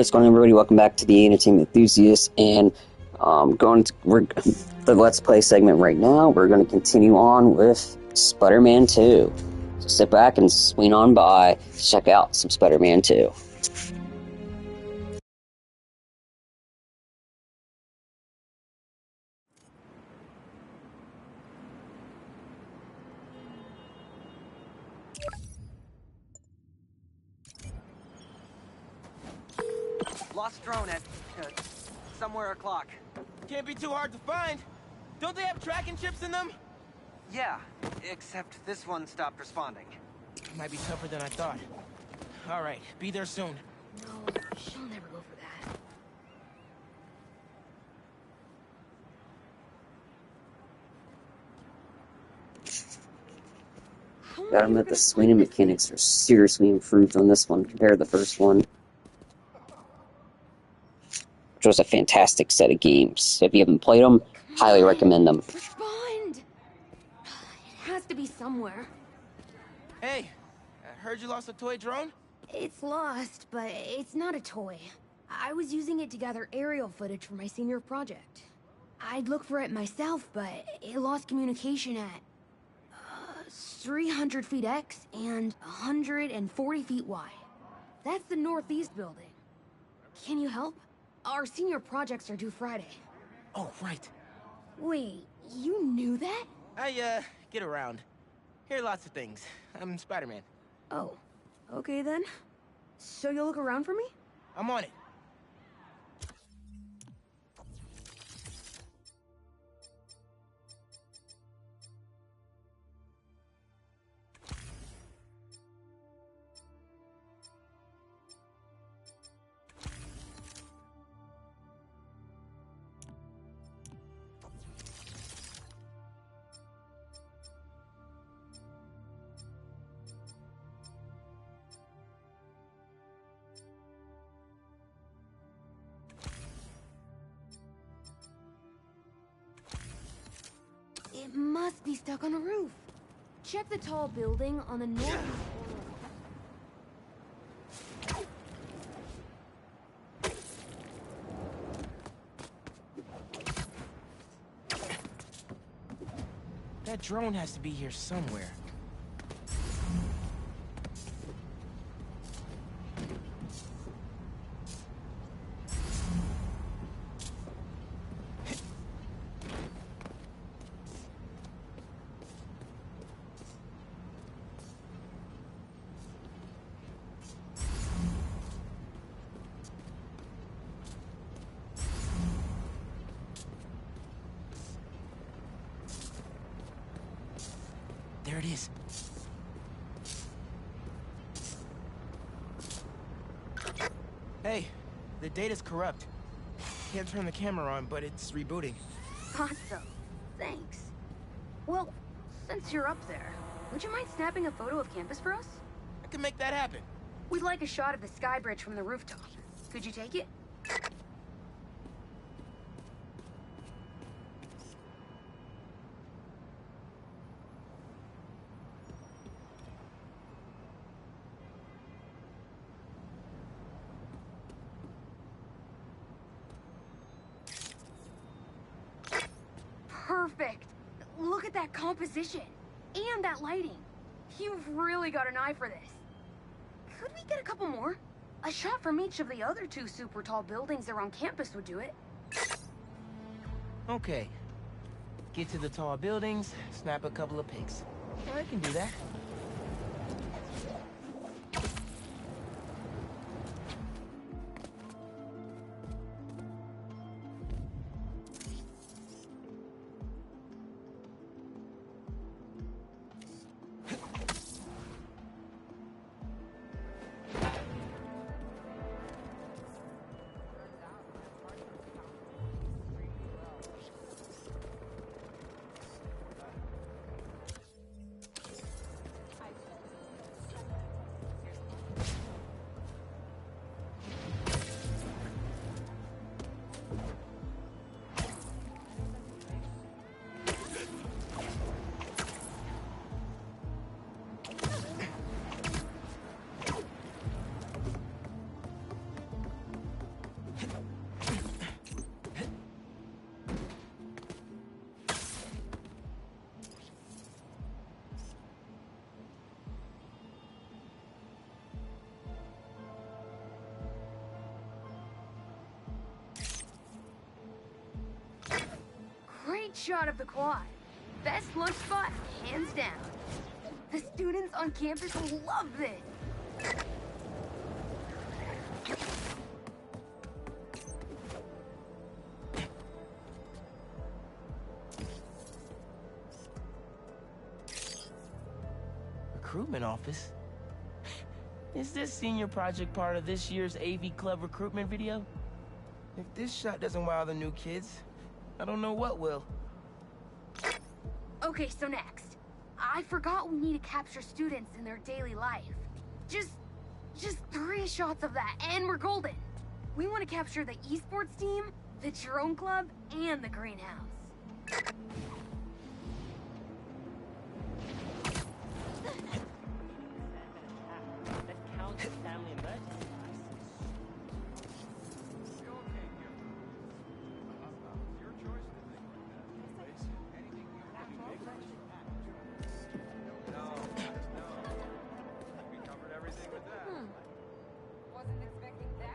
what's going on, everybody? Welcome back to the Entertainment Enthusiast, and we're the Let's Play segment right now. We're going to continue on with Spider-Man 2. So sit back and swing on by to check out some Spider-Man 2. Lost drone at somewhere o'clock. Can't be too hard to find. Don't they have tracking chips in them? Yeah, except this one stopped responding. Might be tougher than I thought. All right, be there soon. No, she'll never go for that. Gotta admit, the swinging mechanics are seriously improved on this one compared to the first one, which was a fantastic set of games. So if you haven't played them, highly recommend them. Respond! It has to be somewhere. Hey, I heard you lost a toy drone? It's lost, but it's not a toy. I was using it to gather aerial footage for my senior project. I'd look for it myself, but it lost communication at 300 feet X and 140 feet Y. That's the northeast building. Can you help? Our senior projects are due Friday. Oh, right. Wait, you knew that? I, get around. Hear lots of things. I'm Spider-Man. Oh, okay then. So you'll look around for me? I'm on it. It must be stuck on a roof. Check the tall building on the northeast corner. That drone has to be here somewhere. There it is. Hey, the data's corrupt. Can't turn the camera on, but it's rebooting. Awesome. Thanks. Well, since you're up there, would you mind snapping a photo of campus for us? I can make that happen. We'd like a shot of the sky bridge from the rooftop. Could you take it? Perfect. Look at that composition. And that lighting. You've really got an eye for this. Could we get a couple more? A shot from each of the other two super tall buildings around campus would do it. Okay. Get to the tall buildings, snap a couple of pics. I can do that. shot of the quad. Best lunch spot, hands down. The students on campus will love this. Recruitment office? Is this senior project part of this year's AV Club recruitment video? If this shot doesn't wow the new kids, I don't know what will. Okay, so next. I forgot we need to capture students in their daily life. Just 3 shots of that, and we're golden. We want to capture the esports team, the drone club, and the greenhouse. That counts as family emergency. Wasn't expecting that.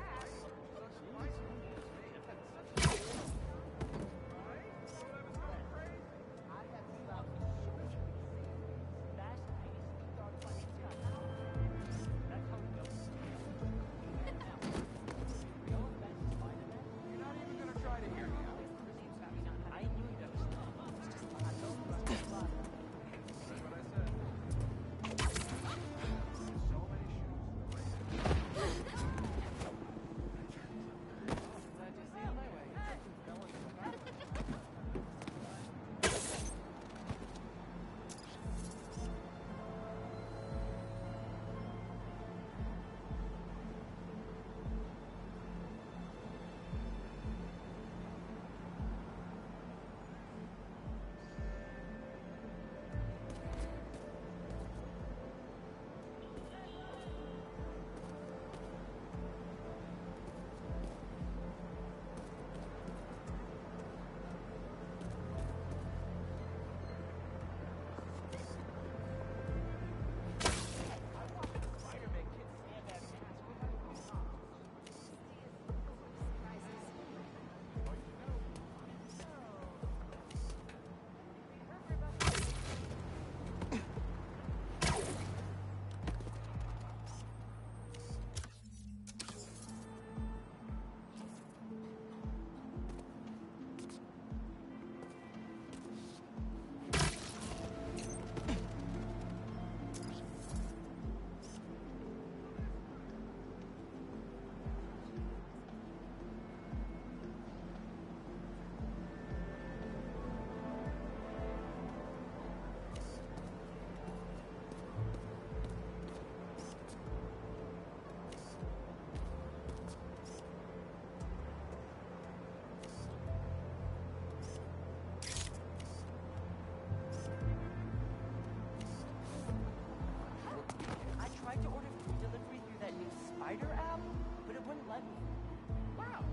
Spider app, but it wouldn't let me. Wow.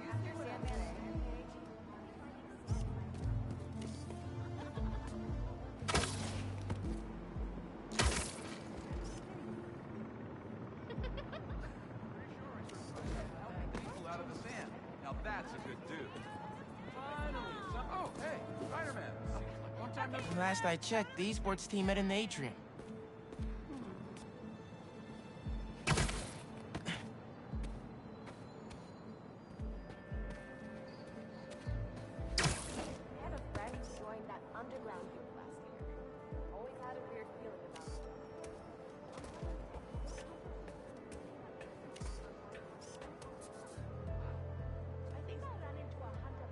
Use your Sandman page. People out of the sand. Now that's a good dude. Finally, oh, hey, Spider-Man. Long time no see. Last I checked, the esports team met in the atrium. I had a friend who joined that underground group last year. Always had a weird feeling about it. I think I ran into a hunter.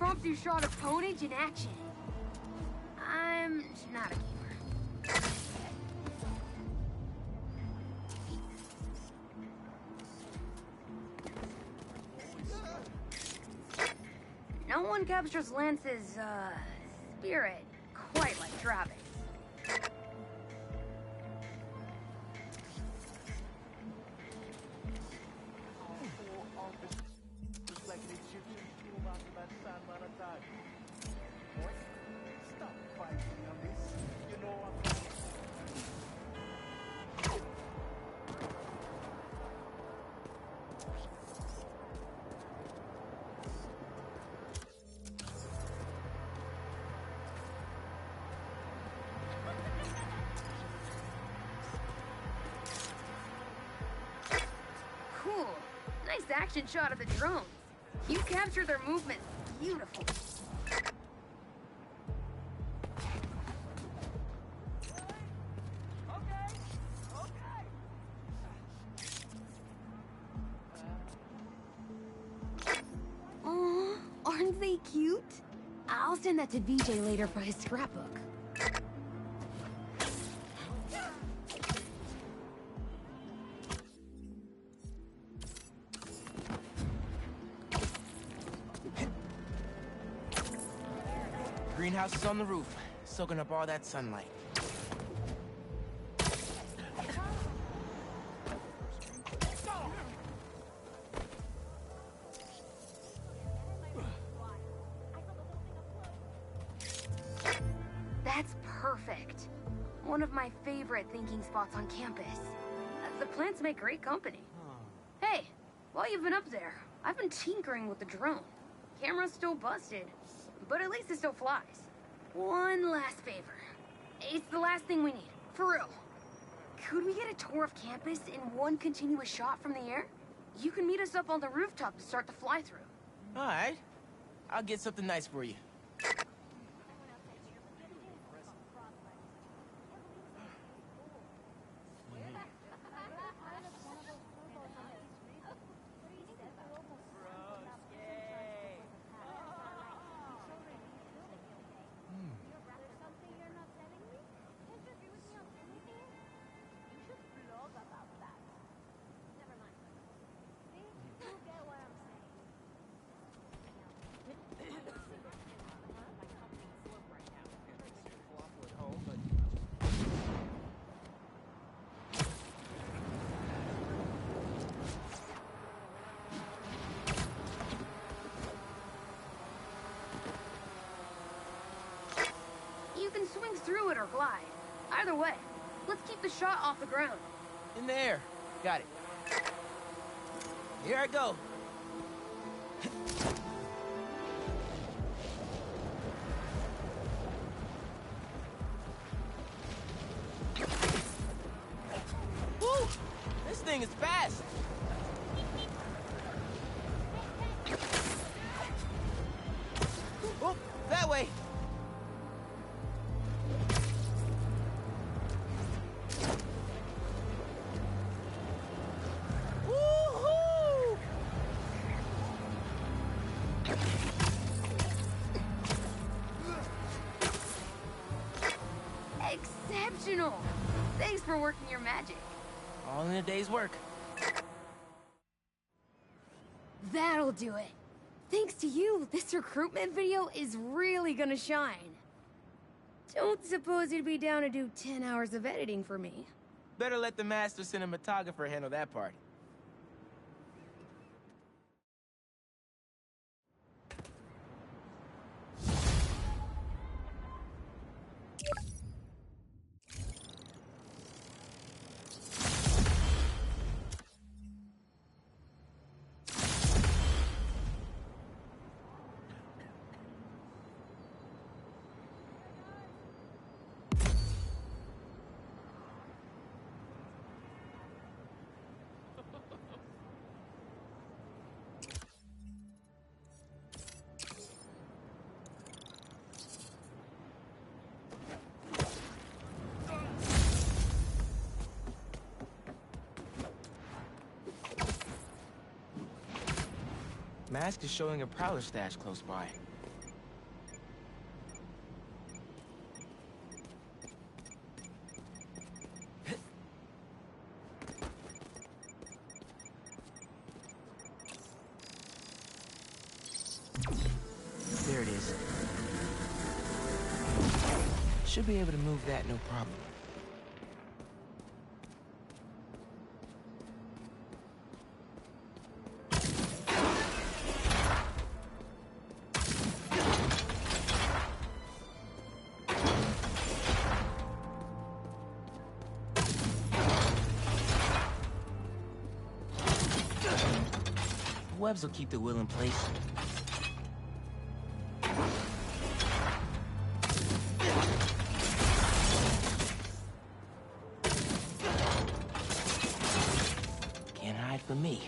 impromptu shot of Ponage in action. I'm not a gamer. No one captures Lance's, spirit quite like Travis. Cool. Nice action shot of the drones. You captured their movements beautifully. Aw, aren't they cute? I'll send that to VJ later for his scrapbook. Greenhouse is on the roof, soaking up all that sunlight. That's perfect. One of my favorite thinking spots on campus. The plants make great company. Hey, while you've been up there, I've been tinkering with the drone. Camera's still busted, but at least it still flies. One last favor. It's the last thing we need, for real. Could we get a tour of campus in one continuous shot from the air? You can meet us up on the rooftop to start the fly-through. All right. I'll get something nice for you. You can swing through it or glide. Either way, let's keep the shot off the ground. In the air. Got it. Here I go. Woo! This thing is fast. Oh, that way. Woohoo! Exceptional! Thanks for working your magic. All in a day's work. That'll do it. Thanks to you, this recruitment video is really gonna shine. Don't suppose you'd be down to do 10 hours of editing for me. Better let the master cinematographer handle that part. Mask is showing a Prowler stash close by. place. Should be able to move that no problem. Webs will keep the wheel in place. Can't hide from me.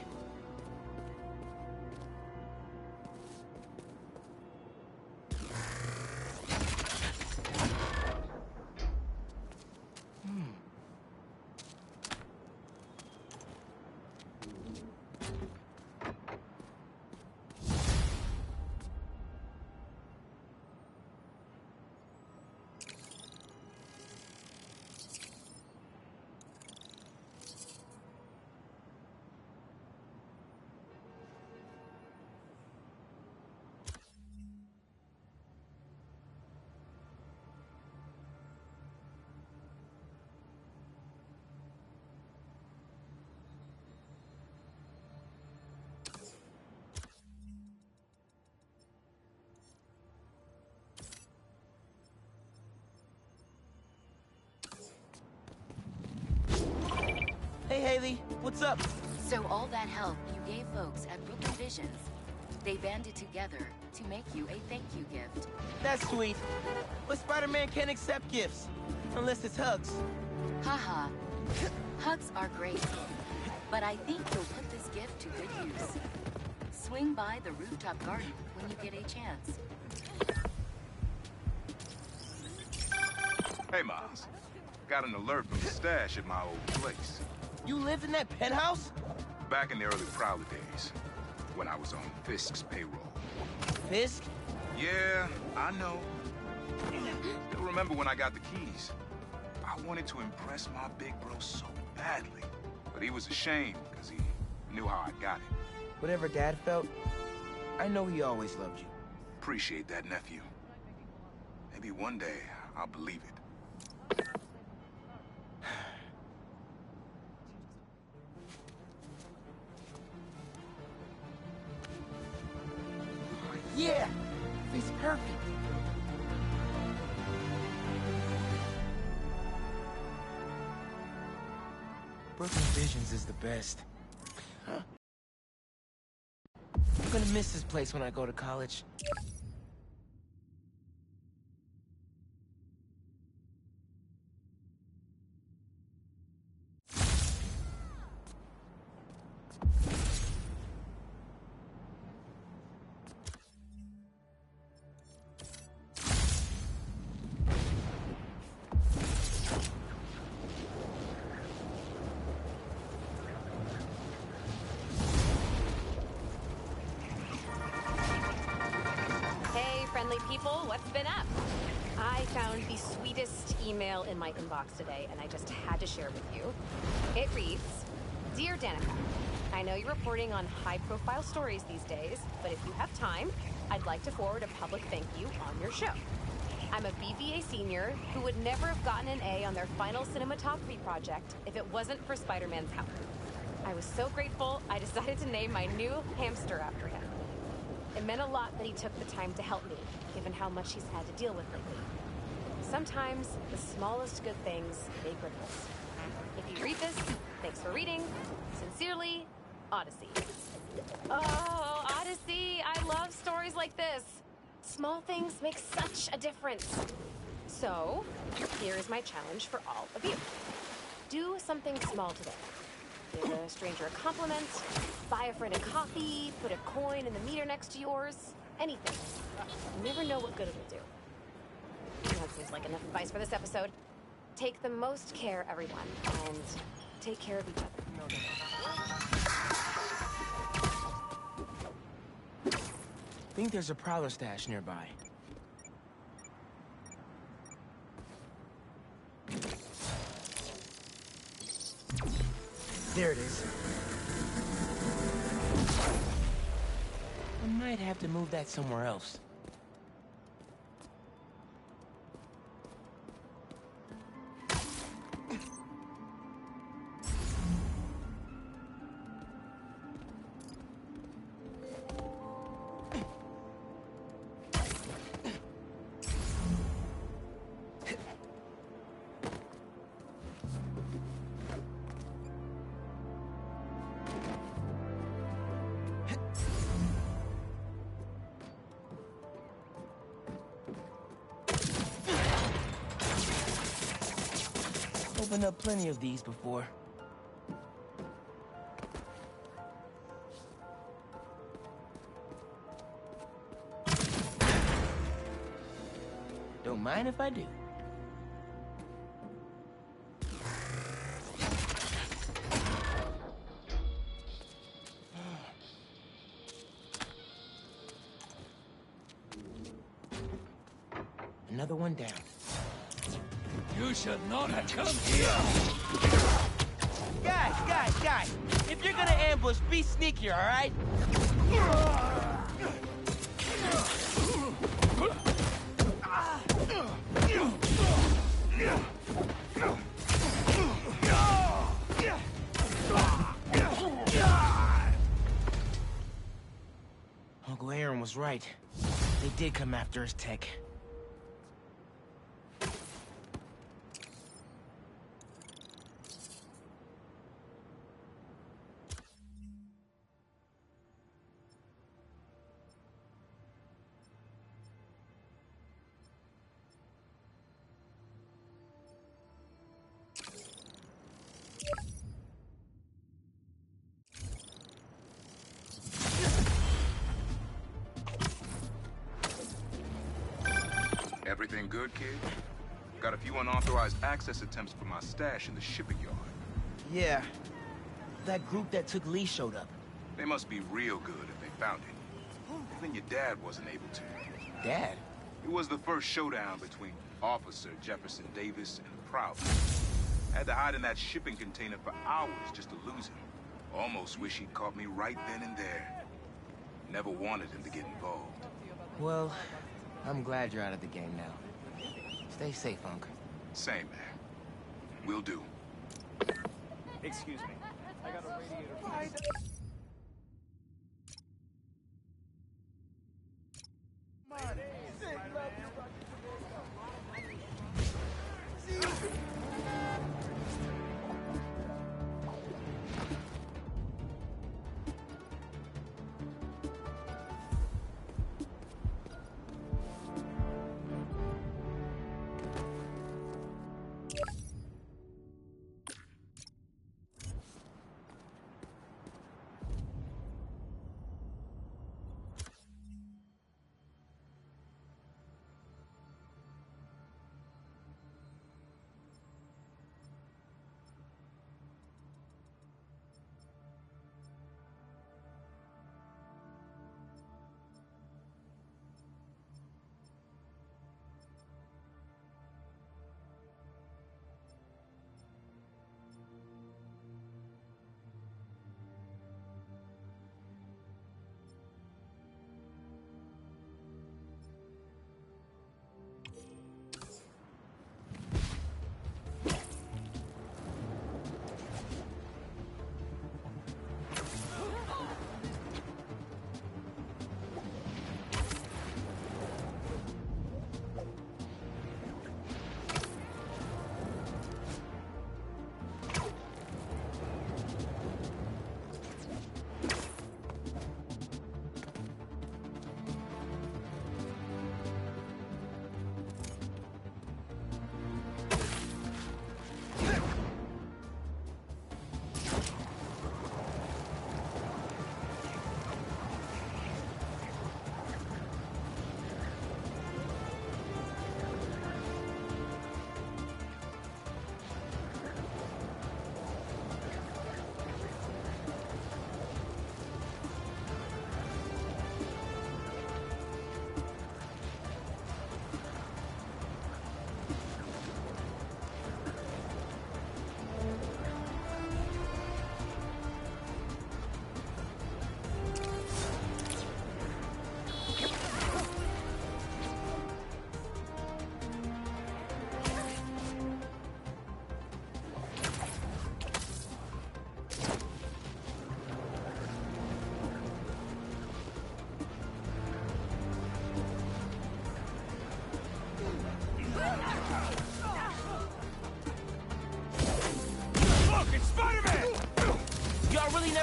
Hey, Haley, what's up? So all that help you gave folks at Brooklyn Visions, they banded together to make you a thank you gift. That's sweet. But Spider-Man can't accept gifts. Unless it's hugs. Haha. Hugs are great. But I think you'll put this gift to good use. Swing by the rooftop garden when you get a chance. Hey, Miles. Got an alert from the stash at my old place. You lived in that penthouse? Back in the early Prowler days, when I was on Fisk's payroll. Fisk? Yeah, I know. Still remember when I got the keys. I wanted to impress my big bro so badly. But he was ashamed, because he knew how I got it. Whatever Dad felt, I know he always loved you. Appreciate that, nephew. Maybe one day I'll believe it. Yeah! It's perfect! Brooklyn Visions is the best. Huh? I'm gonna miss this place when I go to college. Friendly people, what's been up? I found the sweetest email in my inbox today, and I just had to share with you. It reads, Dear Danica, I know you're reporting on high-profile stories these days, but if you have time, I'd like to forward a public thank you on your show. I'm a BVA senior who would never have gotten an A on their final cinematography project if it wasn't for Spider-Man's help. I was so grateful, I decided to name my new hamster after him. It meant a lot that he took the time to help me, given how much he's had to deal with lately. Sometimes, the smallest good things make ripples. If you read this, thanks for reading. Sincerely, Odyssey. Oh, Odyssey! I love stories like this. Small things make such a difference. So, here is my challenge for all of you. Do something small today. Give a stranger a compliment, buy a friend a coffee, put a coin in the meter next to yours, anything. You never know what good it will do. That seems like enough advice for this episode. Take the most care, everyone, and take care of each other. I think there's a Prowler stash nearby. There it is. I might have to move that somewhere else. opened up plenty of these before. Don't mind if I do. Another one down. You should not have come here! Guys! If you're gonna ambush, be sneakier, alright? Uncle Aaron was right. They did come after his tech. Everything good, kid? Got a few unauthorized access attempts for my stash in the shipping yard. Yeah. That group that took Lee showed up. They must be real good if they found it. Even your dad wasn't able to. Dad? It was the first showdown between Officer Jefferson Davis and Prowler. Had to hide in that shipping container for hours just to lose him. Almost wish he'd caught me right then and there. Never wanted him to get involved. Well, I'm glad you're out of the game now. Stay safe, Unc. Same, man. Will do. Excuse me. I got a radiator.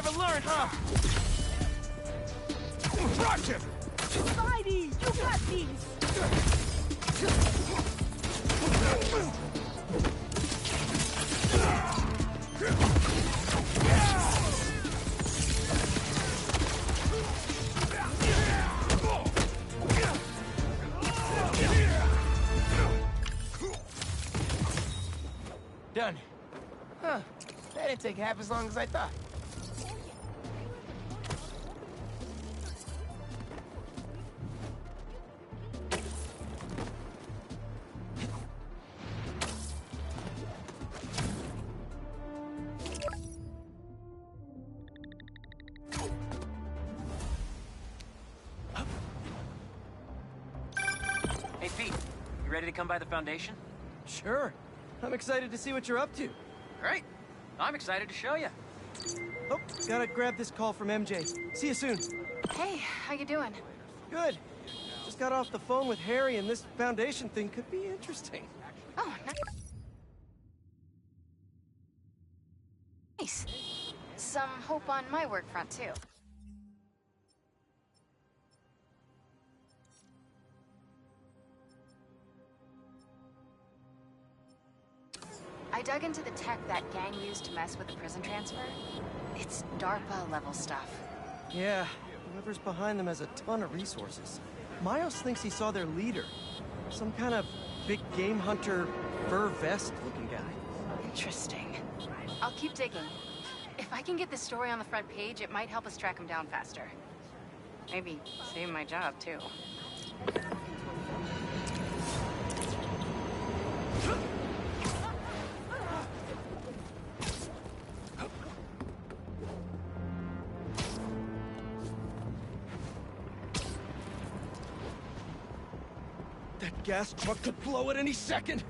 never learn, huh? Crush him! Spidey, you got these! Done. Huh. That didn't take half as long as I thought. Hey, Pete. You ready to come by the Foundation? Sure. I'm excited to see what you're up to. Great. I'm excited to show you. Oh, gotta grab this call from MJ. See you soon. Hey, how you doing? Good. Just got off the phone with Harry, and this Foundation thing could be interesting. Oh, nice. Some hope on my work front, too. I dug into the tech that gang used to mess with the prison transfer. It's DARPA-level stuff. Yeah, whoever's behind them has a ton of resources. Miles thinks he saw their leader. Some kind of big game hunter, fur vest-looking guy. Interesting. I'll keep digging. If I can get this story on the front page, it might help us track him down faster. Maybe save my job, too. That gas truck could blow at any second!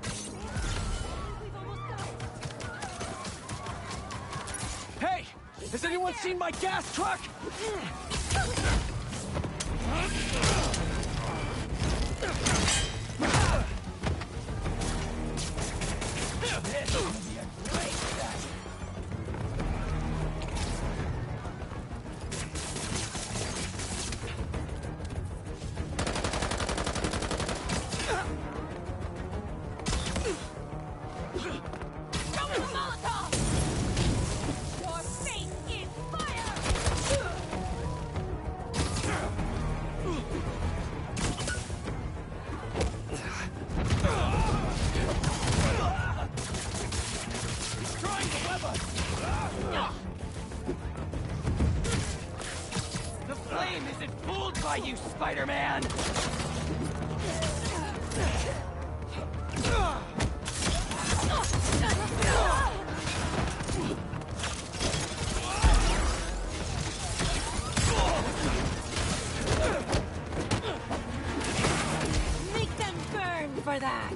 Hey! Has anyone seen my gas truck? You, Spider-Man! Make them burn for that!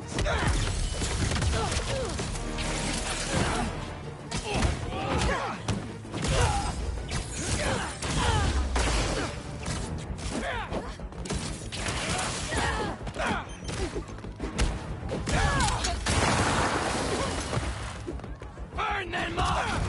Burn them up!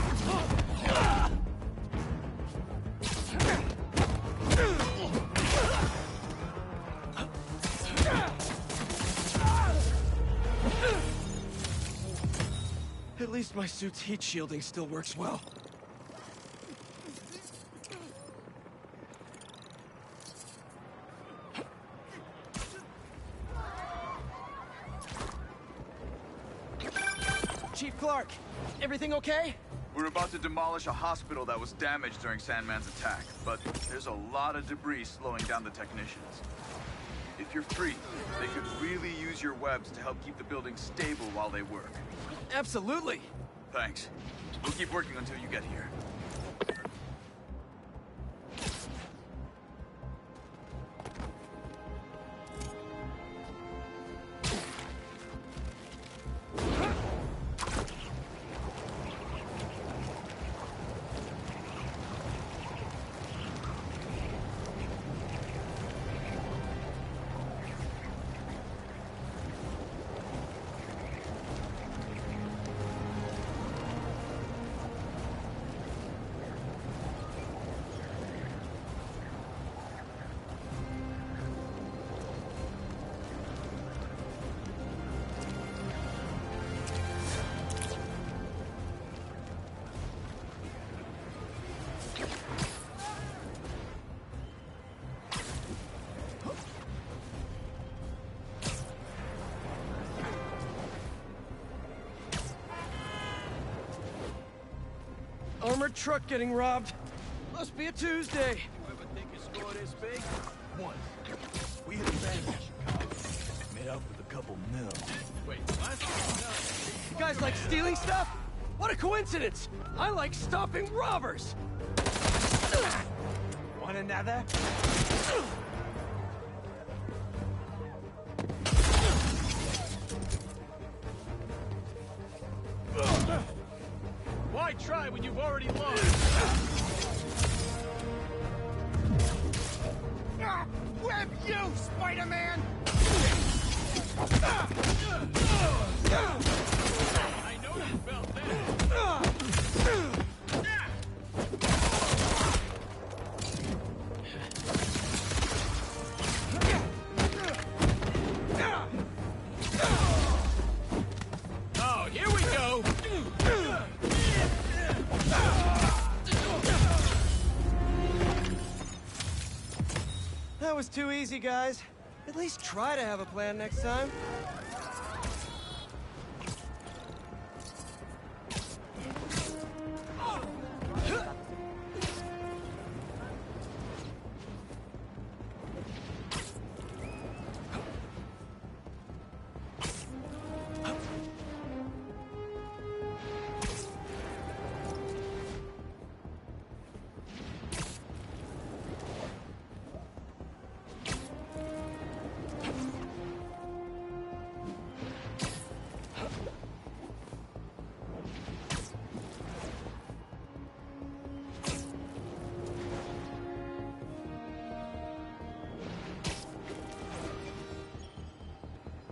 At least my suit's heat shielding still works well. Chief Clark, everything okay? We're about to demolish a hospital that was damaged during Sandman's attack, but there's a lot of debris slowing down the technicians. If you're free, they could really use your webs to help keep the building stable while they work. Absolutely! Thanks. We'll keep working until you get here. Armored truck getting robbed. Must be a Tuesday. You ever think a score this big? Once. We hit a bank in Chicago. Made up with a couple mil. Wait, what? You guys like stealing stuff? What a coincidence! I like stopping robbers! Want another? Why try when you've already lost? Web you, Spider-Man! I know you felt that. Oh, here we go. That was too easy, guys. At least try to have a plan next time.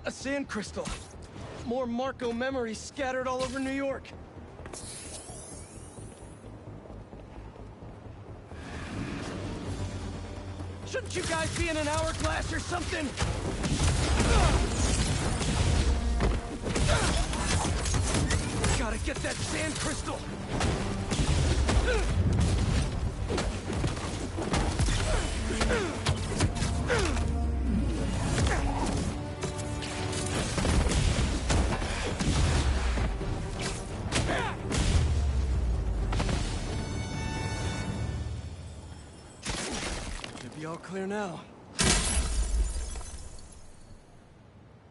A sand crystal. More Marco memories scattered all over New York. Shouldn't you guys be in an hourglass or something? Gotta get that sand crystal. All clear now.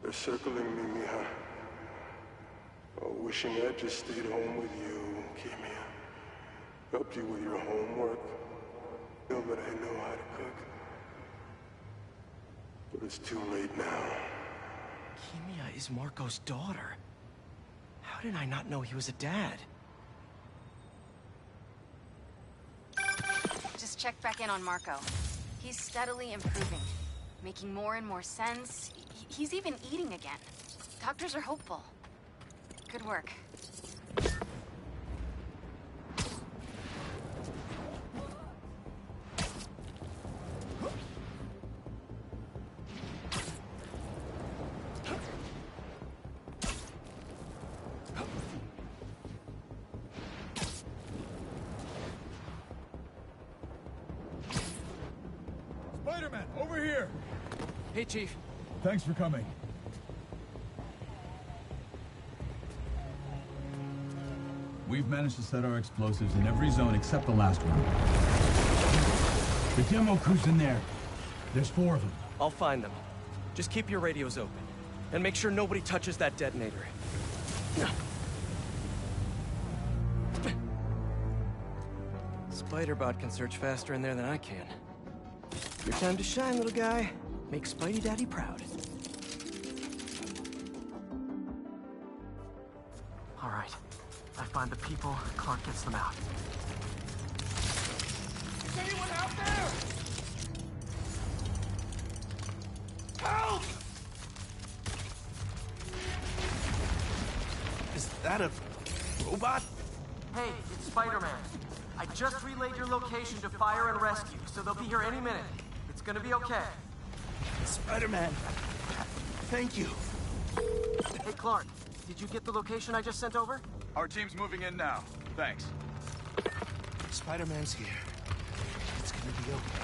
They're circling me, Mija. Oh, wishing I'd just stayed home with you, Kimia. Helped you with your homework. Know that I know how to cook. But it's too late now. Kimia is Marco's daughter. How did I not know he was a dad? Just check back in on Marco. He's steadily improving, making more and more sense. He's even eating again. Doctors are hopeful. Good work. Spider-Man, over here! Hey, Chief. Thanks for coming. We've managed to set our explosives in every zone except the last one. The demo crew's in there. There's 4 of them. I'll find them. Just keep your radios open. And make sure nobody touches that detonator. Spider-Bot can search faster in there than I can. Your time to shine, little guy. Make Spidey Daddy proud. All right. I find the people, Clark gets them out. Is anyone out there? Help! Is that a robot? Hey, it's Spider-Man. I just relayed your location to fire and rescue, so they'll be here any minute. It's gonna be okay. Spider-Man. Thank you. Hey, Clark. Did you get the location I just sent over? Our team's moving in now. Thanks. Spider-Man's here. It's gonna be okay.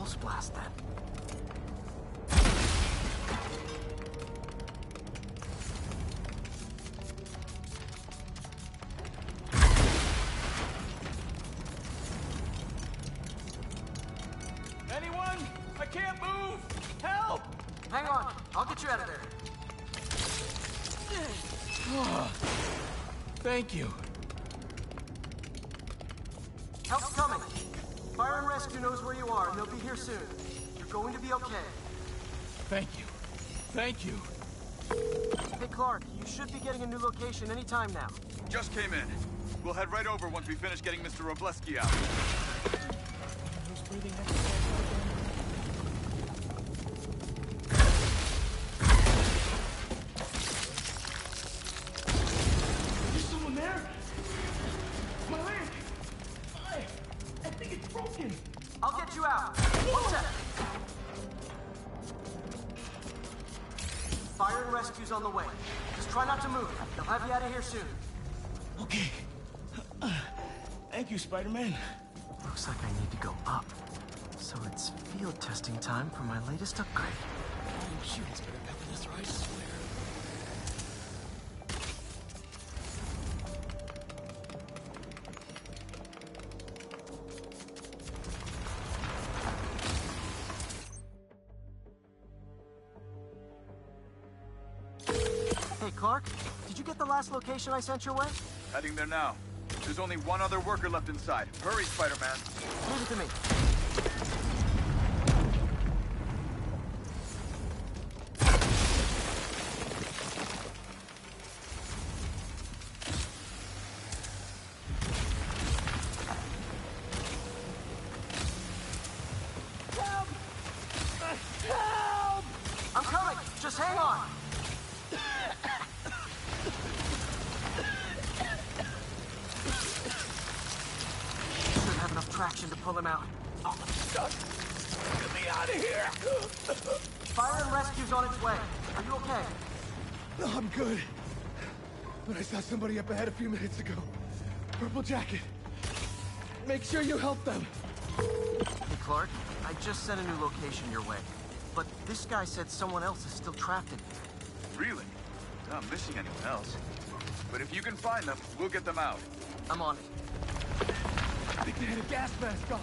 pulse blast then. Anyone? I can't move! Help! Hang on, I'll get you out of there. Thank you. Help's coming. Fire and Rescue knows where you are, and they'll be here soon. You're going to be okay. Thank you. Thank you. Hey, Clark, you should be getting a new location anytime now. Just came in. We'll head right over once we finish getting Mr. Robleski out. Who's breathing next to There's someone there? My leg! I think it's broken. I'll get you out. One sec. Fire and Rescue's on the way. Just try not to move. They'll have you out of here soon. Okay. Thank you, Spider-Man. Looks like I need to go up. So it's field testing time for my latest upgrade. Oh, shoot, it's better back than this, right? I swear. Hey, Clark, did you get the last location I sent your way? Heading there now. There's only one other worker left inside. Hurry, Spider-Man. Leave it to me. Help! Help! I'm coming! Just hang on! Should have enough traction to pull him out. I'm stuck. Get me out of here! Fire and Rescue's on its way. Are you okay? No, I'm good. But I saw somebody up ahead a few minutes ago. Purple jacket. Make sure you help them. Hey, Clark, I just sent a new location your way. But this guy said someone else is still trapped in here. Really? Not missing anyone else. But if you can find them, we'll get them out. I'm on it. I think they had a gas mask on.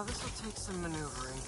This'll take some maneuvering.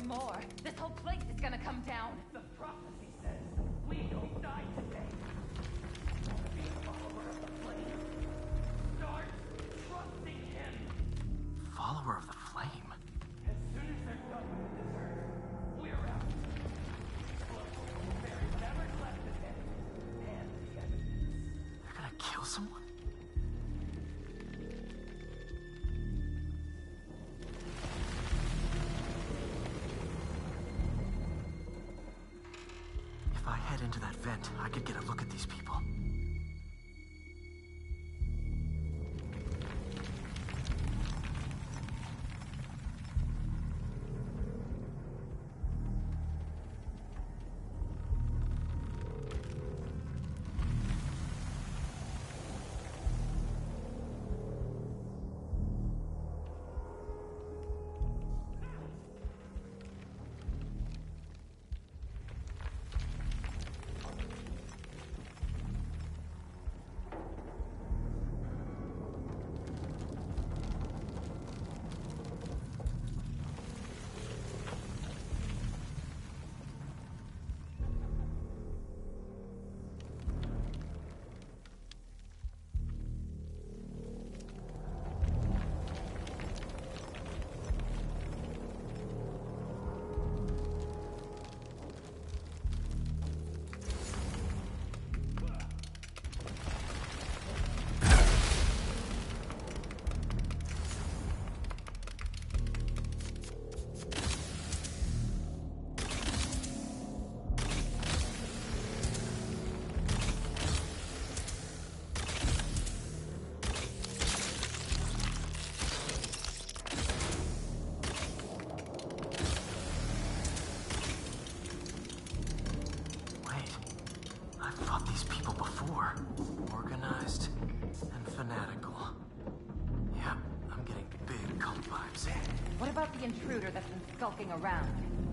more, this whole place is gonna come down. The prophecy says we don't die today. Want to be a follower of the flame? Start trusting him. Follower of the flame? As soon as they're done with the dessert, we're out. Bury whatever's left of him and the evidence. They're gonna kill someone? If I head into that vent, I could get a look at these people. Organized and fanatical. Yep, I'm getting big cult vibes. What about the intruder that's been skulking around?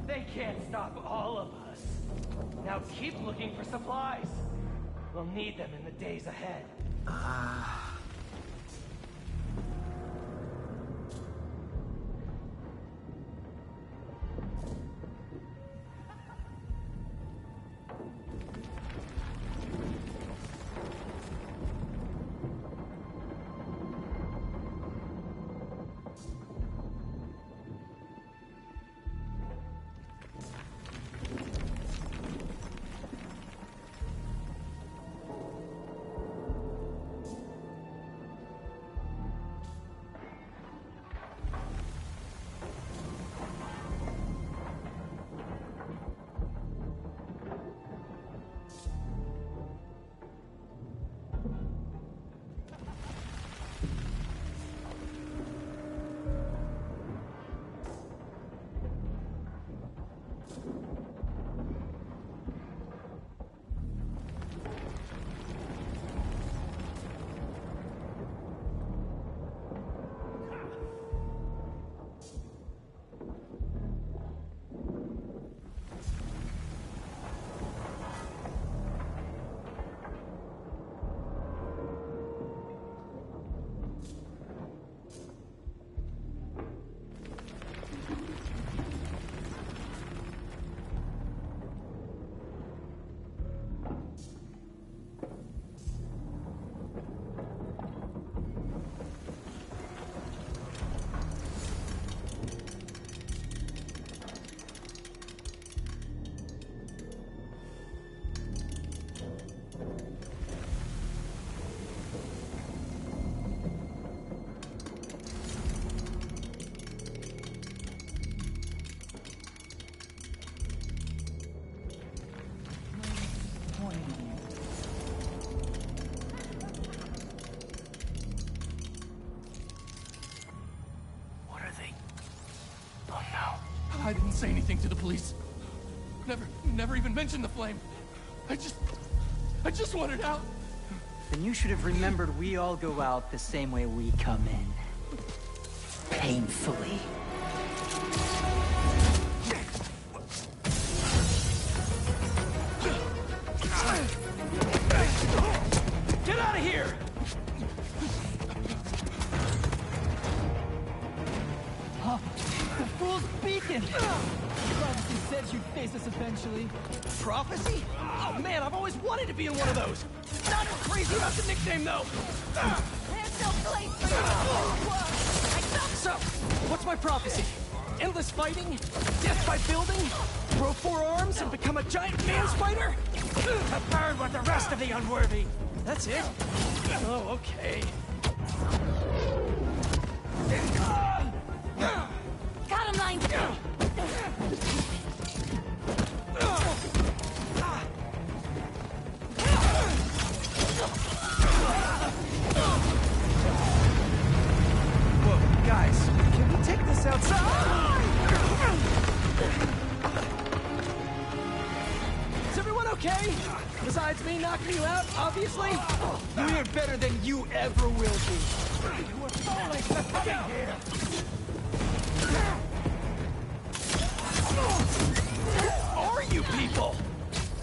They can't stop all of us. Now keep looking for supplies. We'll need them in the days ahead. I didn't say anything to the police. Never even mentioned the flame. I just wanted out. Then you should have remembered we all go out the same way we come in. Painfully. Get out of here! The fool's beacon! you'd face us eventually. Prophecy? Oh man, I've always wanted to be in one of those. Not crazy about the nickname though. There's no place for you. So, what's my prophecy? Endless fighting? Death by building? Grow 4 arms and become a giant man spider? To burn with the rest of the unworthy. That's it? Oh, okay. Got him lined up. Whoa, guys, can we take this outside? Is everyone okay? Besides me knocking you out, obviously? We're better than you ever will be. You were falling for coming here. Who are you people?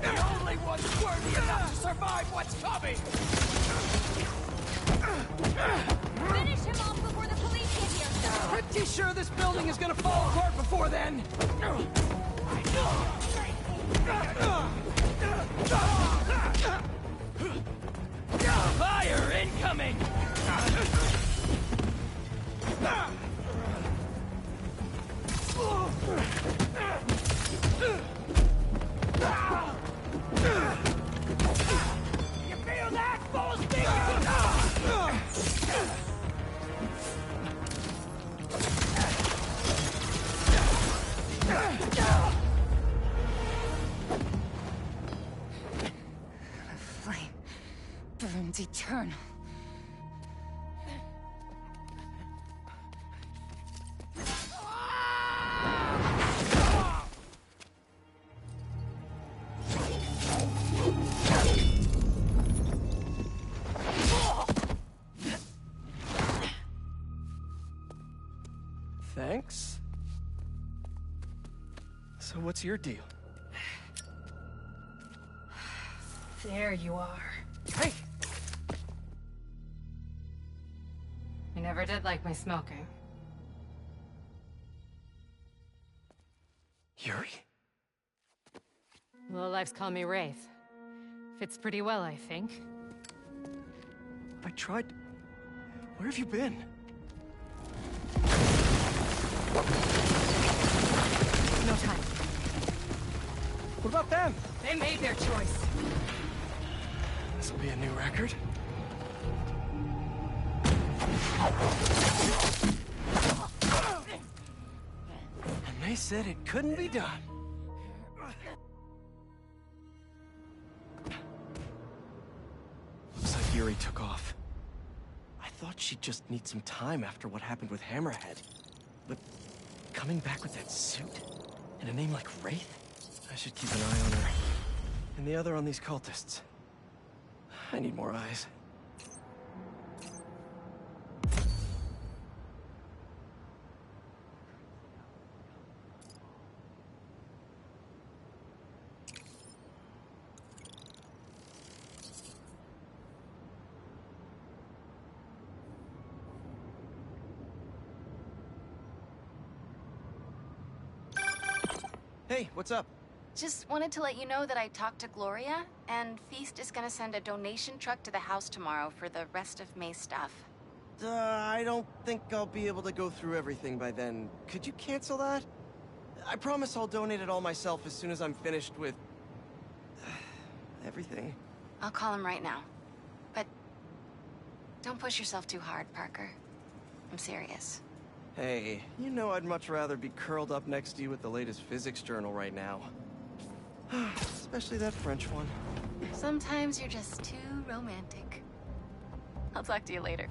The only ones worthy enough to survive what's coming! Finish him off before the police get here. Pretty sure this building is gonna fall apart before then. Fire incoming! You feel that, full stick? The flame burns eternal. Thanks. So what's your deal? There you are. Hey! You never did like my smoking. Yuri? Lowlifes call me Wraith. Fits pretty well, I think. I tried... Where have you been? No time. What about them? They made their choice. This'll be a new record. And they said it couldn't be done. Looks like Yuri took off. I thought she'd just need some time after what happened with Hammerhead. But coming back with that suit? And a name like Wraith? I should keep an eye on her. And the other on these cultists. I need more eyes. Hey, what's up? Just wanted to let you know that I talked to Gloria, and Feast is gonna send a donation truck to the house tomorrow for the rest of May's stuff. I don't think I'll be able to go through everything by then. Could you cancel that? I promise I'll donate it all myself as soon as I'm finished with... everything. I'll call him right now. But don't push yourself too hard, Parker. I'm serious. Hey, you know I'd much rather be curled up next to you with the latest physics journal right now. Especially that French one. Sometimes you're just too romantic. I'll talk to you later.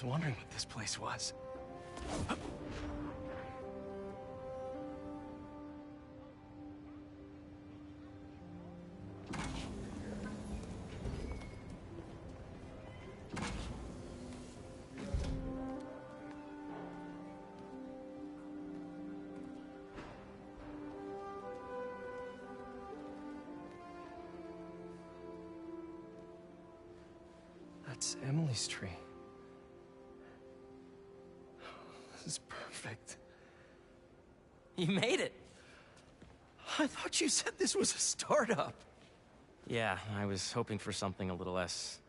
was wondering what this place was. That's Emily's tree. This is perfect. You made it. I thought you said this was a startup. Yeah, I was hoping for something a little less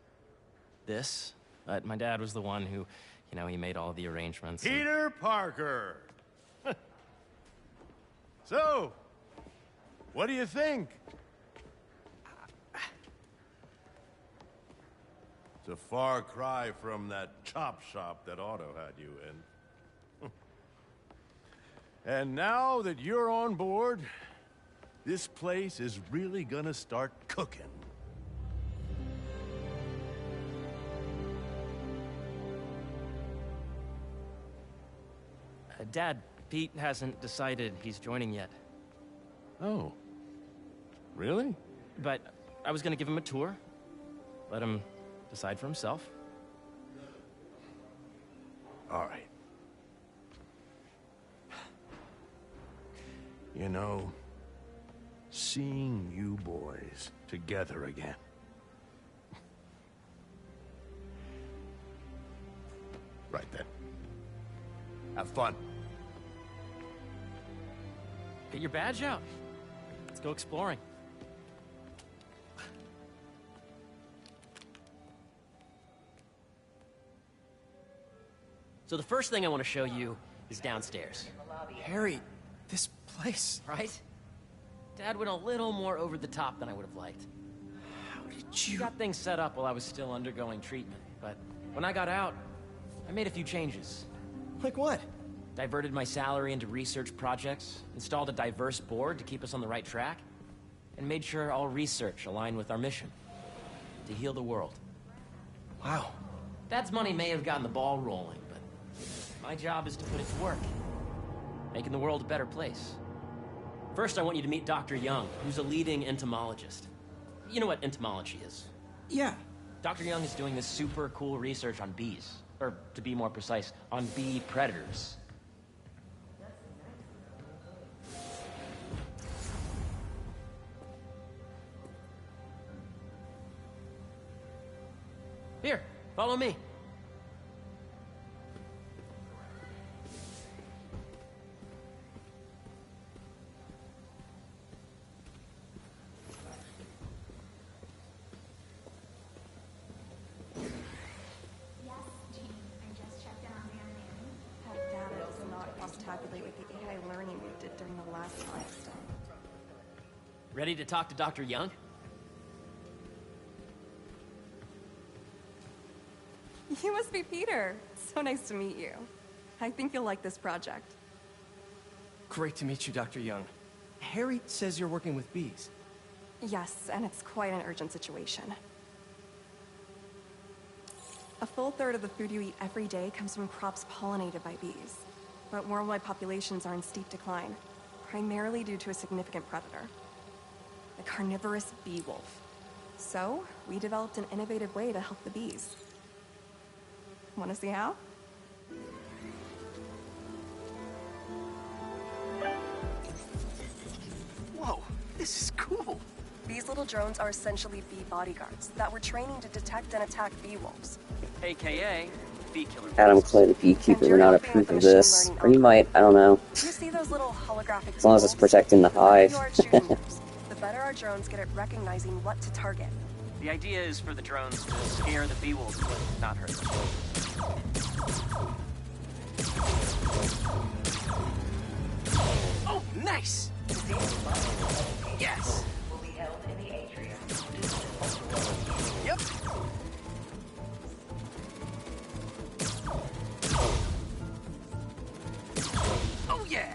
this, but my dad was the one who, you know, he made all the arrangements. Peter Parker. So, what do you think? It's a far cry from that chop shop that Otto had you in. And now that you're on board, this place is really gonna start cooking. Dad, Pete hasn't decided he's joining yet. Oh. Really? But I was gonna give him a tour. Let him decide for himself. All right. You know, seeing you boys together again. Right then. Have fun. Get your badge out. Let's go exploring. So the first thing I want to show you is downstairs. Harry, this place... Right? Dad went a little more over the top than I would have liked. How did you... Got things set up while I was still undergoing treatment, but when I got out, I made a few changes. Like what? Diverted my salary into research projects, installed a diverse board to keep us on the right track, and made sure all research aligned with our mission, to heal the world. Wow. Dad's money may have gotten the ball rolling, but my job is to put it to work, making the world a better place. First, I want you to meet Dr. Young, who's a leading entomologist. You know what entomology is? Yeah. Dr. Young is doing this super cool research on bees, or to be more precise, on bee predators. Here, follow me. Ready to talk to Dr. Young? You must be Peter. So nice to meet you. I think you'll like this project. Great to meet you, Dr. Young. Harry says you're working with bees. Yes, and it's quite an urgent situation. A full third of the food you eat every day comes from crops pollinated by bees. But worldwide populations are in steep decline, primarily due to a significant predator. The carnivorous bee wolf. So, we developed an innovative way to help the bees. Want to see how? Whoa, this is cool. These little drones are essentially bee bodyguards that were training to detect and attack bee wolves. AKA bee killer. Adam Clay, the beekeeper, would not approve of this. Or he might, I don't know. You see those little holographic As long as it's protecting the hive. The better our drones get at recognizing what to target. The idea is for the drones to scare the bee wolves, but not hurt them. Oh, nice! Yes! Yep. Oh, yeah!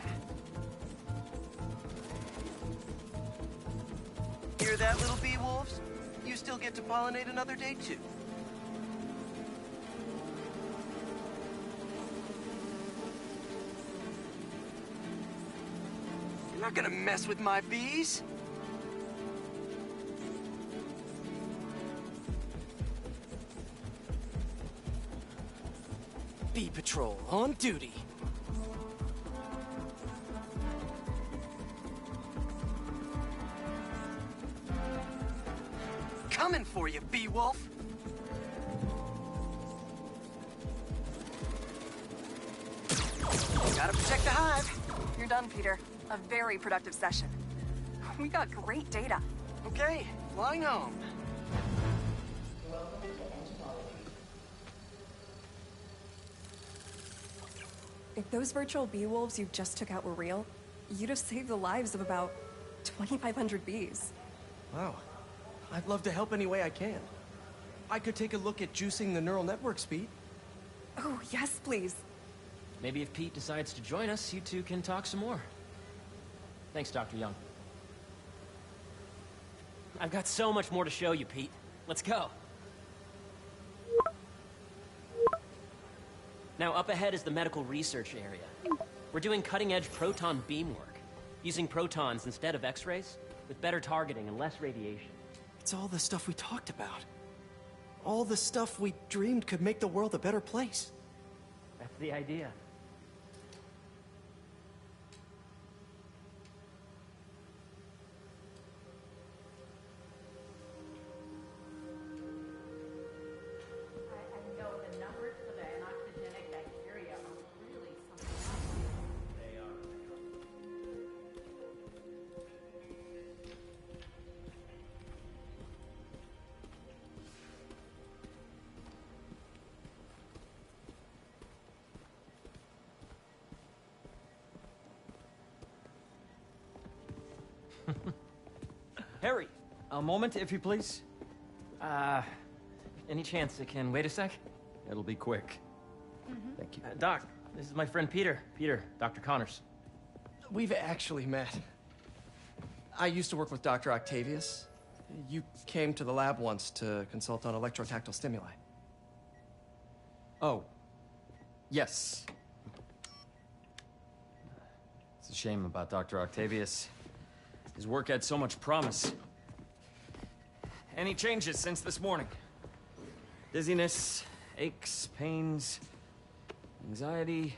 Hear that, little bee wolves? You still get to pollinate another day, too. You're not gonna mess with my bees. Bee Patrol on duty. Coming for you, Beewolf. Gotta protect the hive. You're done, Peter. A very productive session. We got great data. Okay, flying home. If those virtual bee wolves you just took out were real, you'd have saved the lives of about 2,500 bees. Wow. I'd love to help any way I can. I could take a look at juicing the neural network speed. Oh, yes, please. Maybe if Pete decides to join us, you two can talk some more. Thanks, Dr. Young. I've got so much more to show you, Pete. Let's go. Now, up ahead is the medical research area. We're doing cutting-edge proton beam work, using protons instead of X-rays, with better targeting and less radiation. It's all the stuff we talked about. All the stuff we dreamed could make the world a better place. That's the idea. I know the numbers for the anoxygenic bacteria are really something else. They are. Harry! A moment, if you please. Any chance it can wait a sec? It'll be quick. Thank you. Doc, this is my friend Peter. Peter, Dr. Connors. We've actually met. I used to work with Dr. Octavius. You came to the lab once to consult on electrotactile stimuli. Oh. Yes. It's a shame about Dr. Octavius. His work had so much promise. Any changes since this morning? Dizziness, aches, pains, anxiety,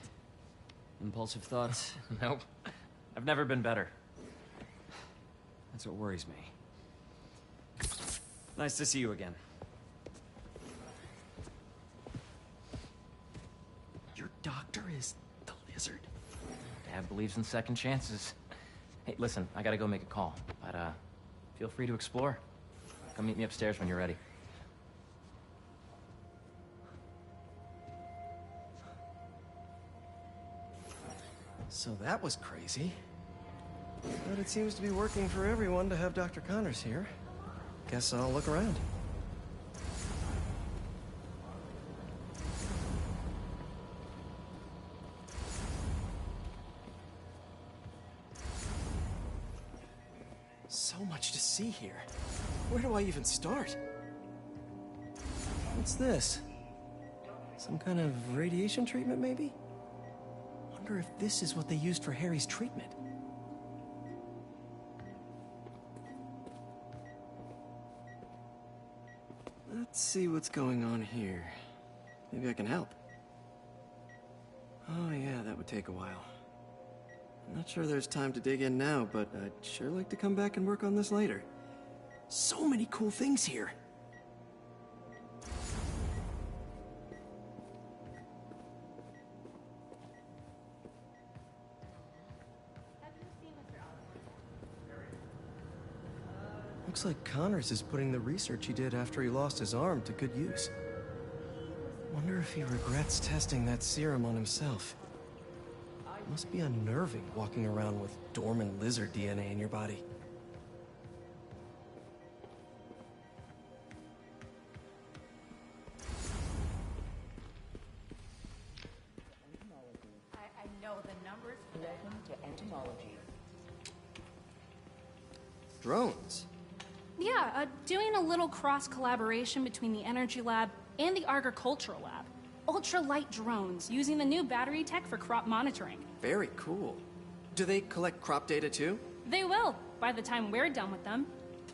impulsive thoughts? Nope. I've never been better. That's what worries me. Nice to see you again. Your doctor is the lizard? Dad believes in second chances. Hey, listen, I gotta go make a call, but feel free to explore. Come meet me upstairs when you're ready. So that was crazy. But it seems to be working for everyone to have Dr. Connors here. Guess I'll look around. So much to see here. Where do I even start? What's this? Some kind of radiation treatment, maybe? Wonder if this is what they used for Harry's treatment. Let's see what's going on here. Maybe I can help. Oh yeah, that would take a while. I'm not sure there's time to dig in now, but I'd sure like to come back and work on this later. So many cool things here. Looks like Connors is putting the research he did after he lost his arm to good use. Wonder if he regrets testing that serum on himself. Must be unnerving walking around with dormant lizard DNA in your body. I know the numbers for that. Welcome to entomology. Drones? Yeah, doing a little cross-collaboration between the Energy Lab and the Agricultural Lab. Ultralight drones, using the new battery tech for crop monitoring. Very cool. Do they collect crop data too? They will, by the time we're done with them.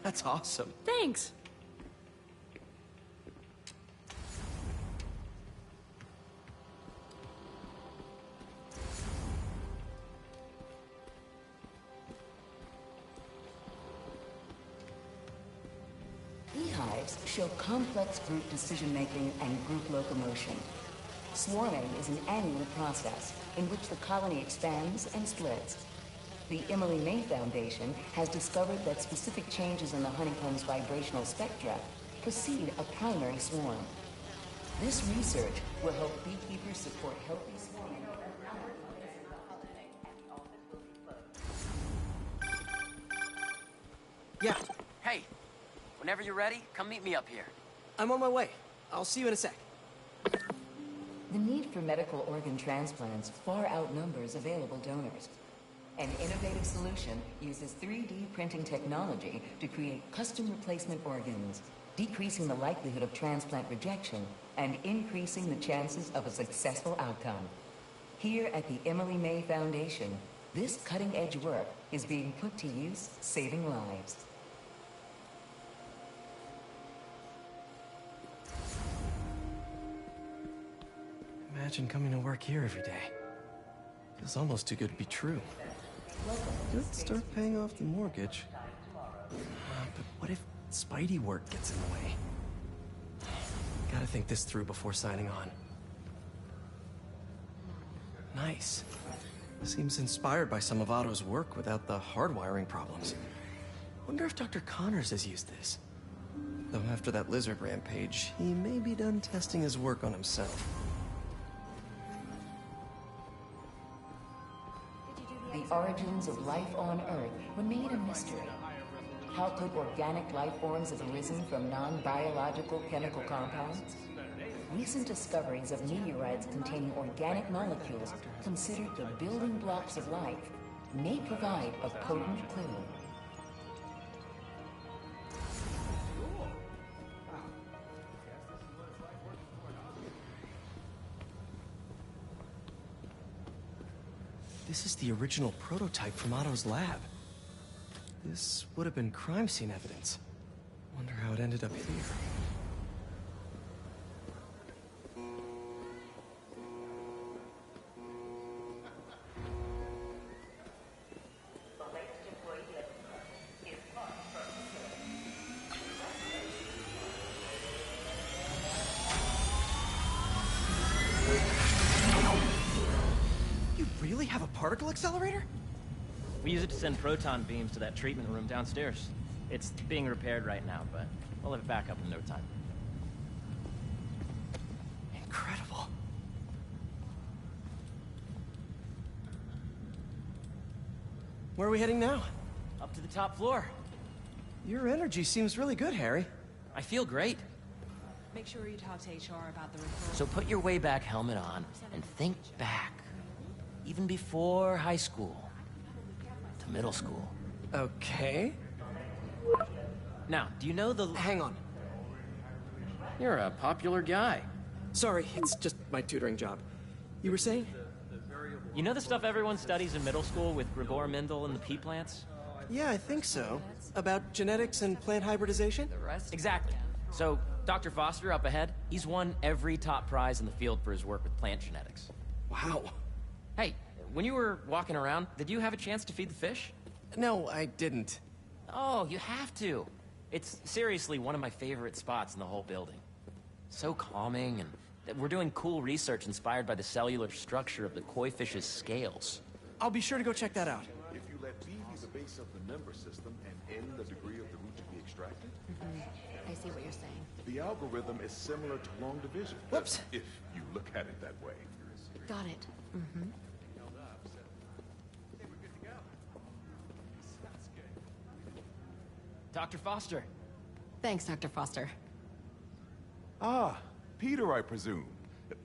That's awesome. Thanks. Beehives show complex group decision-making and group locomotion. Swarming is an annual process in which the colony expands and splits. The Emily May Foundation has discovered that specific changes in the honeycomb's vibrational spectra precede a primary swarm. This research will help beekeepers support healthy swarming. Yeah. Hey, whenever you're ready, come meet me up here. I'm on my way. I'll see you in a sec. The need for medical organ transplants far outnumbers available donors. An innovative solution uses 3D printing technology to create custom replacement organs, decreasing the likelihood of transplant rejection and increasing the chances of a successful outcome. Here at the Emily May Foundation, this cutting-edge work is being put to use, saving lives. Imagine coming to work here every day. Feels almost too good to be true. Let's start paying off the mortgage. But what if Spidey work gets in the way? Gotta think this through before signing on. Nice. Seems inspired by some of Otto's work without the hardwiring problems. Wonder if Dr. Connors has used this. Though after that lizard rampage, he may be done testing his work on himself. The origins of life on Earth remain a mystery. How could organic life forms have arisen from non-biological chemical compounds? Recent discoveries of meteorites containing organic molecules considered the building blocks of life may provide a potent clue. This is the original prototype from Otto's lab. This would have been crime scene evidence. Wonder how it ended up here. Really have a particle accelerator? We use it to send proton beams to that treatment room downstairs. It's being repaired right now, but we'll have it back up in no time. Incredible. Where are we heading now? Up to the top floor. Your energy seems really good, Harry. I feel great. Make sure you talk to HR about the referral. So put your way back helmet on and think back. Even before high school to middle school. Okay. Now, do you know the... Hang on. You're a popular guy. Sorry, it's just my tutoring job. You were saying? You know the stuff everyone studies in middle school with Gregor Mendel and the pea plants? Yeah, I think so. About genetics and plant hybridization? Exactly. So, Dr. Foster up ahead, he's won every top prize in the field for his work with plant genetics. Wow. Hey, when you were walking around, did you have a chance to feed the fish? No, I didn't. Oh, you have to. It's seriously one of my favorite spots in the whole building. So calming, and we're doing cool research inspired by the cellular structure of the koi fish's scales. I'll be sure to go check that out. If you let B be the base of the number system and N the degree of the root to be extracted, I see what you're saying. the algorithm is similar to long division. Whoops. If you look at it that way. Got it. Dr. Foster. Thanks, Dr. Foster. Ah, Peter, I presume.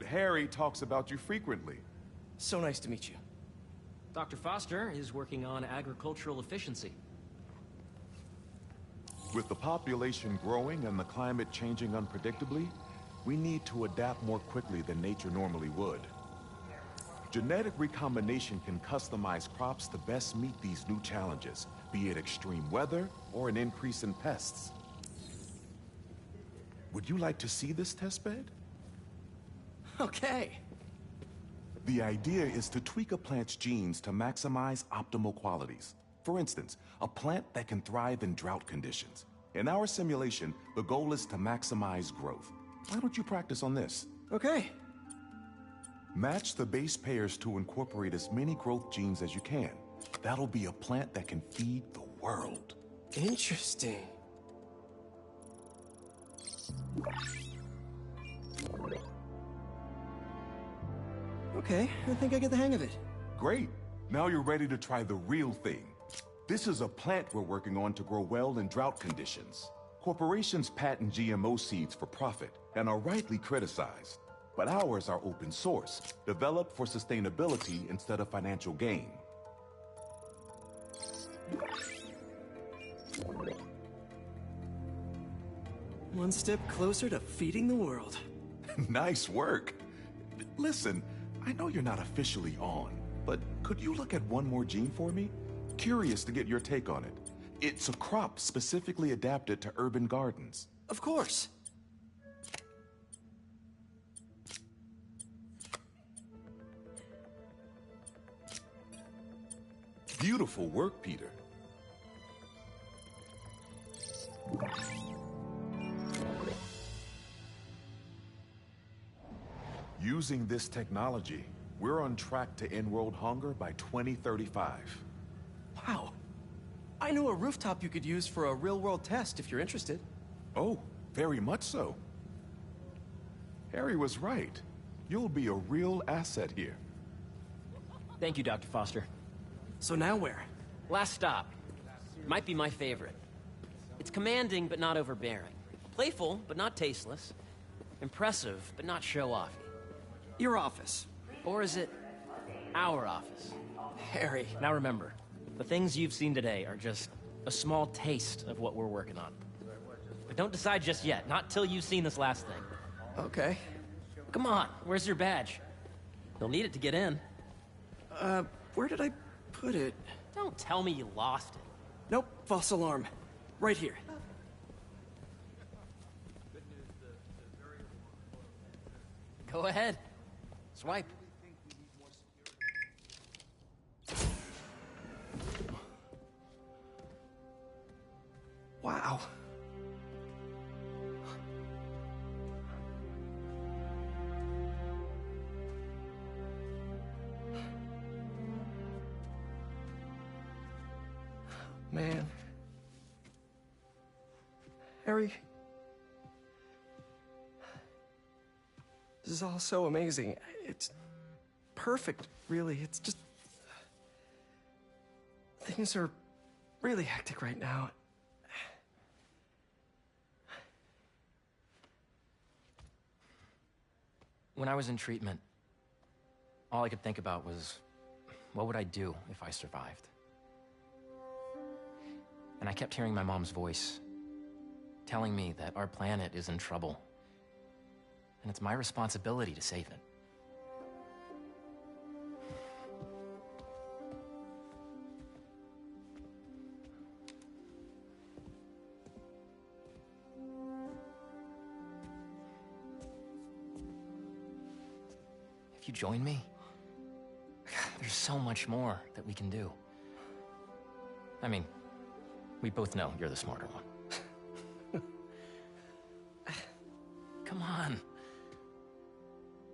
Harry talks about you frequently. So nice to meet you. Dr. Foster is working on agricultural efficiency. With the population growing and the climate changing unpredictably, we need to adapt more quickly than nature normally would. Genetic recombination can customize crops to best meet these new challenges, be it extreme weather or an increase in pests. Would you like to see this testbed? Okay. The idea is to tweak a plant's genes to maximize optimal qualities. For instance, a plant that can thrive in drought conditions. In our simulation, the goal is to maximize growth. Why don't you practice on this? Okay. Match the base pairs to incorporate as many growth genes as you can. That'll be a plant that can feed the world. Interesting. Okay, I think I get the hang of it. Great. Now you're ready to try the real thing. This is a plant we're working on to grow well in drought conditions. Corporations patent GMO seeds for profit and are rightly criticized. But ours are open source, developed for sustainability instead of financial gain. One step closer to feeding the world. Nice work. Listen, I know you're not officially on, but could you look at one more gene for me? Curious to get your take on it. It's a crop specifically adapted to urban gardens. Of course. Beautiful work, Peter. Using this technology, we're on track to end world hunger by 2035. Wow. I know a rooftop you could use for a real-world test if you're interested. Oh, very much so. Harry was right. You'll be a real asset here. Thank you, Dr. Foster. So now where? Last stop. Might be my favorite. It's commanding, but not overbearing. Playful, but not tasteless. Impressive, but not show-offy. Your office. Or is it our office? Harry. Now remember, the things you've seen today are just a small taste of what we're working on. But don't decide just yet, not till you've seen this last thing. Okay. Come on, where's your badge? You'll need it to get in. Where did I put it? Don't tell me you lost it. Nope, false alarm. Right here. Go ahead. Swipe. Wow. Man. Harry. This is all so amazing. It's perfect, really. It's just... things are really hectic right now. When I was in treatment, all I could think about was, what would I do if I survived? And I kept hearing my mom's voice, telling me that our planet is in trouble. And it's my responsibility to save it. If you join me, there's so much more that we can do. I mean, we both know you're the smarter one. Come on.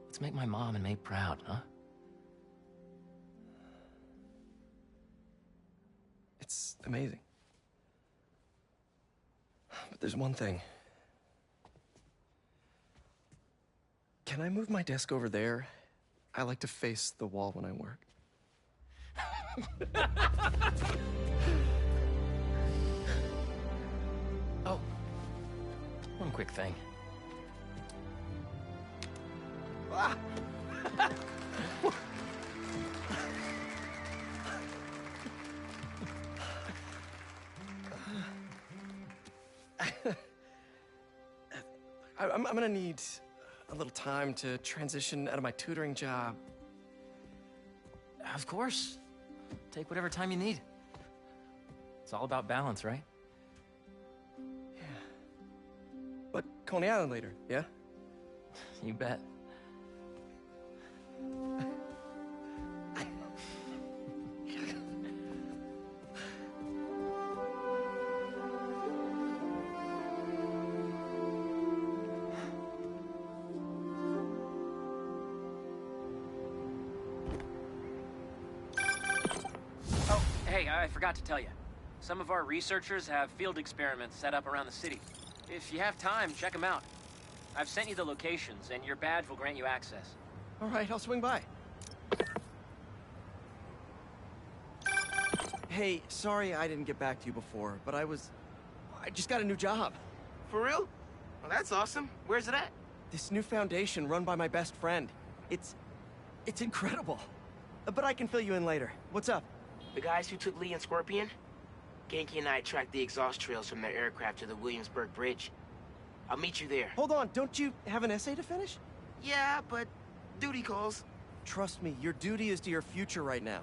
Let's make my mom and May proud, huh? It's amazing. But there's one thing. Can I move my desk over there? I like to face the wall when I work. Oh, one quick thing. Ah. I'm gonna need a little time to transition out of my tutoring job. Of course. Take whatever time you need. It's all about balance, right? But Coney Island later, yeah? You bet. Oh, hey, I forgot to tell you. Some of our researchers have field experiments set up around the city. If you have time, check them out. I've sent you the locations, and your badge will grant you access. All right, I'll swing by. Hey, sorry I didn't get back to you before, but I just got a new job. For real? Well, that's awesome. Where's it at? This new foundation run by my best friend. It's incredible. But I can fill you in later. What's up? The guys who took Lee and Scorpion? Ganke and I tracked the exhaust trails from their aircraft to the Williamsburg Bridge. I'll meet you there. Hold on, don't you have an essay to finish? Yeah, but duty calls. Trust me, your duty is to your future right now.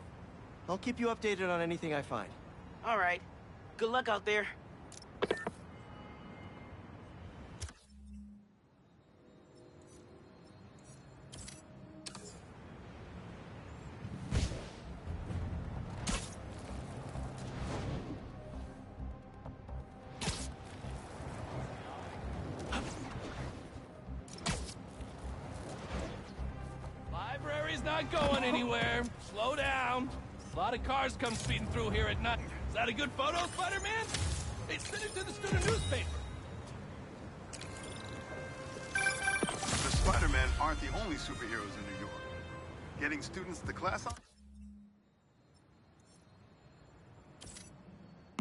I'll keep you updated on anything I find. All right. Good luck out there. Library's not going anywhere. Slow down. A lot of cars come speeding through here at night. Is that a good photo, Spider-Man? Hey, send it to the student newspaper. The Spider-Men aren't the only superheroes in New York. Getting students to class on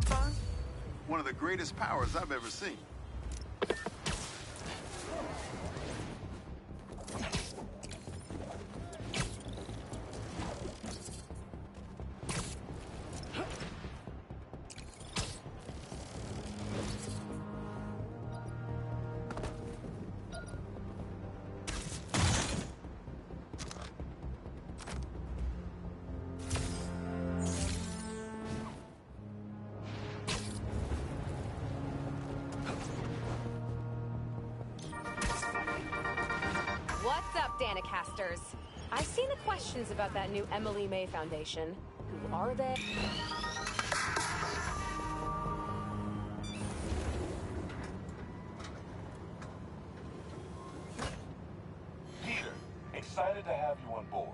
time? One of the greatest powers I've ever seen. What's up, Danicasters? I've seen the questions about that new Emily May Foundation. Who are they? Peter, excited to have you on board.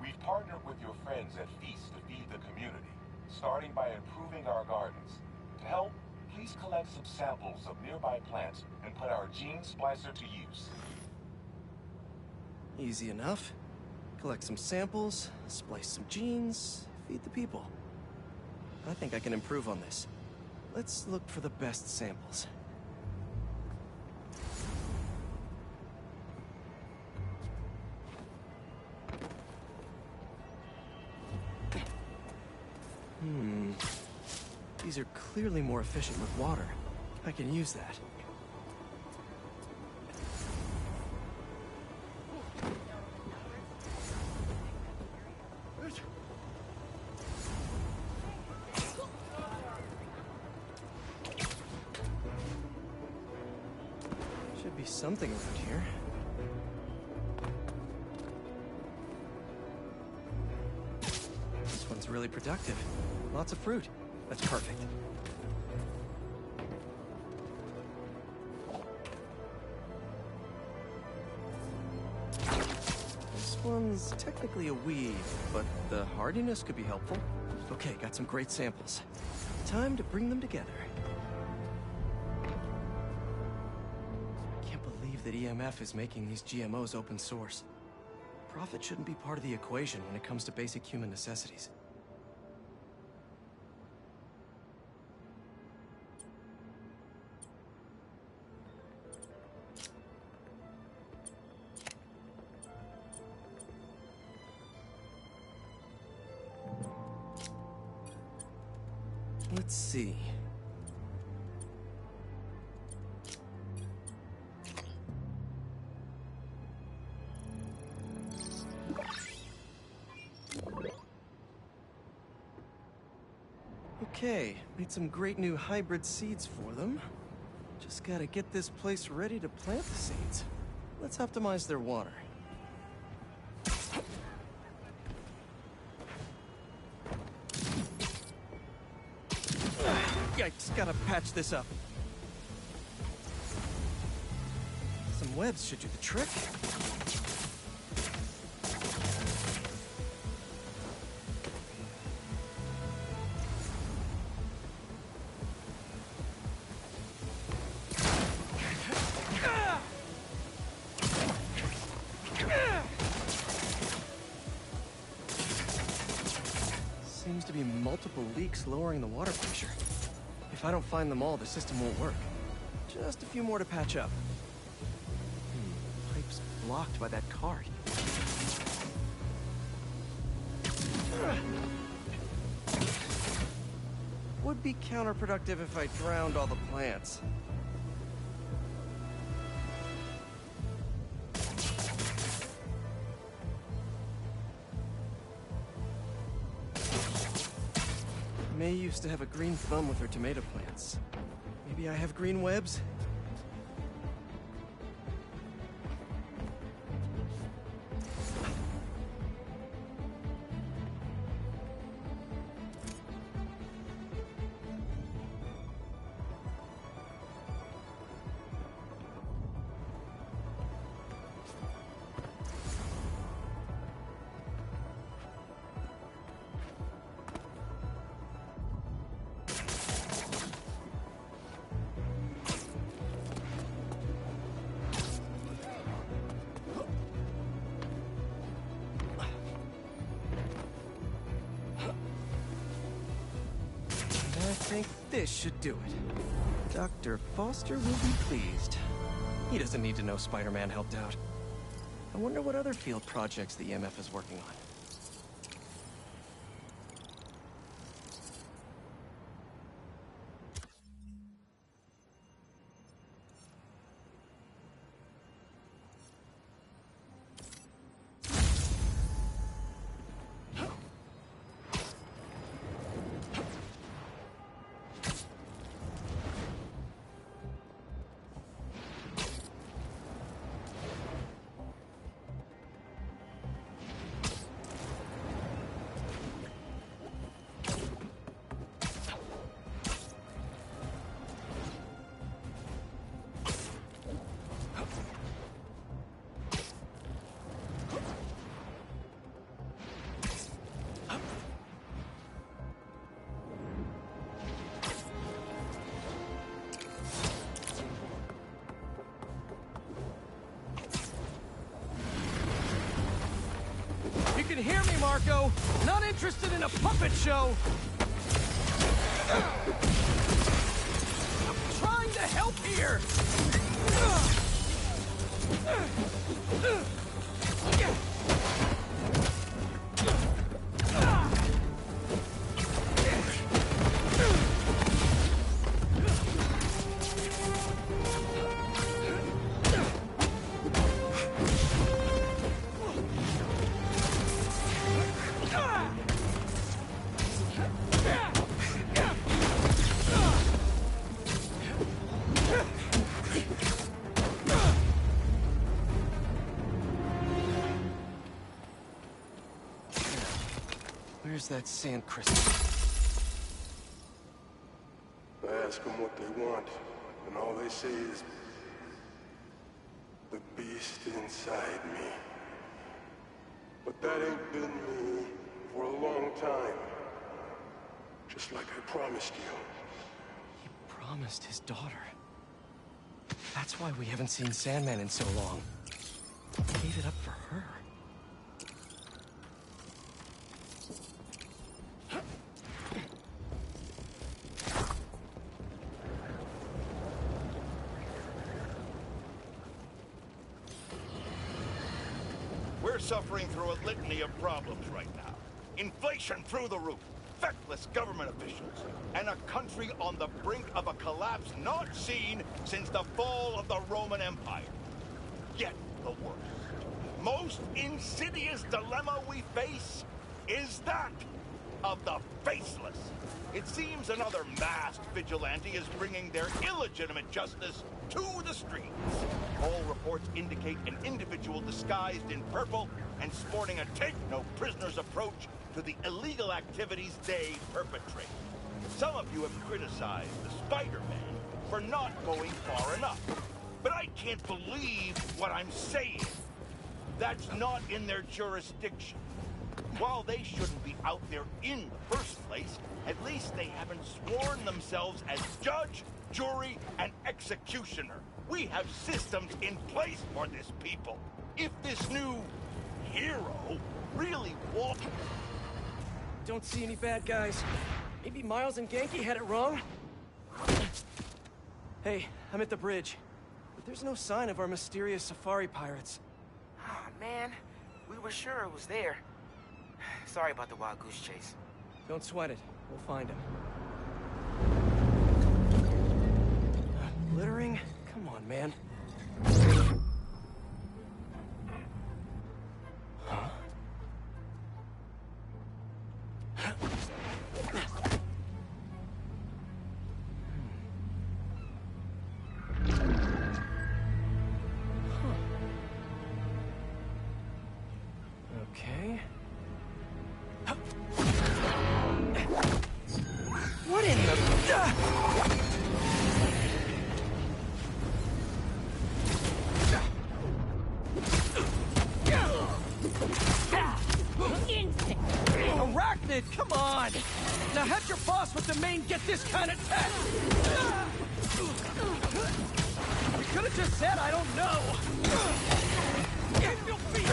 We've partnered with your friends at Feast to feed the community, starting by improving our gardens. To help, please collect some samples of nearby plants and put our gene splicer to use. Easy enough. Collect some samples, splice some genes, feed the people. I think I can improve on this. Let's look for the best samples. These are clearly more efficient with water. I can use that. Should be something around here. This one's really productive. Lots of fruit. That's perfect. This one's technically a weed, but the hardiness could be helpful. Okay, got some great samples. Time to bring them together. Can't believe that EMF is making these GMOs open source. Profit shouldn't be part of the equation when it comes to basic human necessities. Let's see. Okay, made some great new hybrid seeds for them. Just gotta get this place ready to plant the seeds. Let's optimize their water. Yikes, gotta patch this up. Some webs should do the trick. Seems to be multiple leaks lowering the water pressure. If I don't find them all, the system won't work. Just a few more to patch up. Pipe's blocked by that cart. Would be counterproductive if I drowned all the plants. May used to have a green thumb with her tomato plants. Maybe I have green webs? I think this should do it. Dr. Foster will be pleased. He doesn't need to know Spider-Man helped out. I wonder what other field projects the EMF is working on. You can hear me, Marco! Not interested in a puppet show! I'm trying to help here! Where's that sand crystal? I ask them what they want, and all they say is, the beast inside me. But that ain't been me for a long time. Just like I promised you. He promised his daughter. That's why we haven't seen Sandman in so long. He gave it up for her. We're suffering through a litany of problems right now. Inflation through the roof, feckless government officials, and a country on the brink of a collapse not seen since the fall of the Roman Empire. Yet the worst, most insidious dilemma we face is that of the faceless. It seems another masked vigilante is bringing their illegitimate justice to the streets. All reports indicate an individual disguised in purple and sporting a take-no-prisoners approach to the illegal activities they perpetrate. Some of you have criticized the Spider-Man for not going far enough. But I can't believe what I'm saying. That's not in their jurisdiction. While they shouldn't be out there in the first place, at least they haven't sworn themselves as judge, jury, and executioner. We have systems in place for this people. If this new hero really walked... Don't see any bad guys. Maybe Miles and Genki had it wrong? Hey, I'm at the bridge. But there's no sign of our mysterious safari pirates. Oh, man. We were sure it was there. Sorry about the wild goose chase. Don't sweat it. We'll find him. Littering? Come on, man. Huh? Okay. What in the... Arachnid, come on! Now have your boss with the main get this kind of tech! You could have just said, I don't know! Get your feet!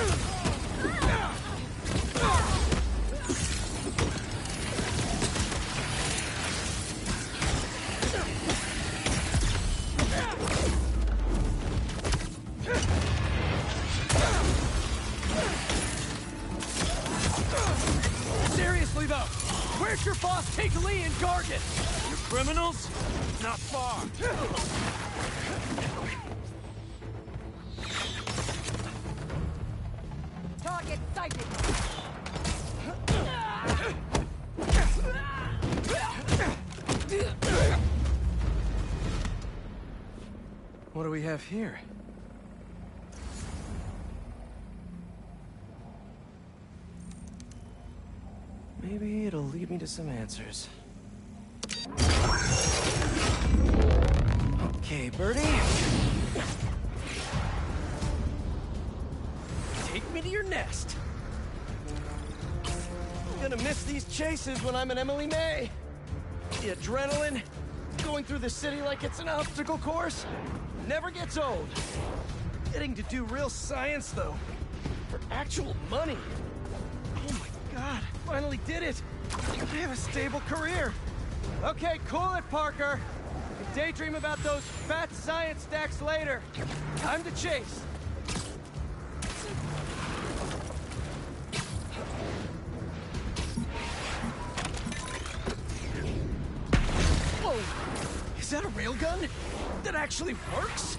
Seriously though, where's your boss take Lee and Gargan? You criminals? Not far. Target sighted. What do we have here? Maybe it'll lead me to some answers. Okay, Birdie. Take me to your nest. I'm gonna miss these chases when I'm an Emily May. The adrenaline, going through the city like it's an obstacle course, never gets old. Getting to do real science, though, for actual money. Oh my God, finally did it. I have a stable career. Okay, cool it, Parker. You can daydream about those fat science stacks later. Time to chase. Whoa! Is that a railgun? That actually works?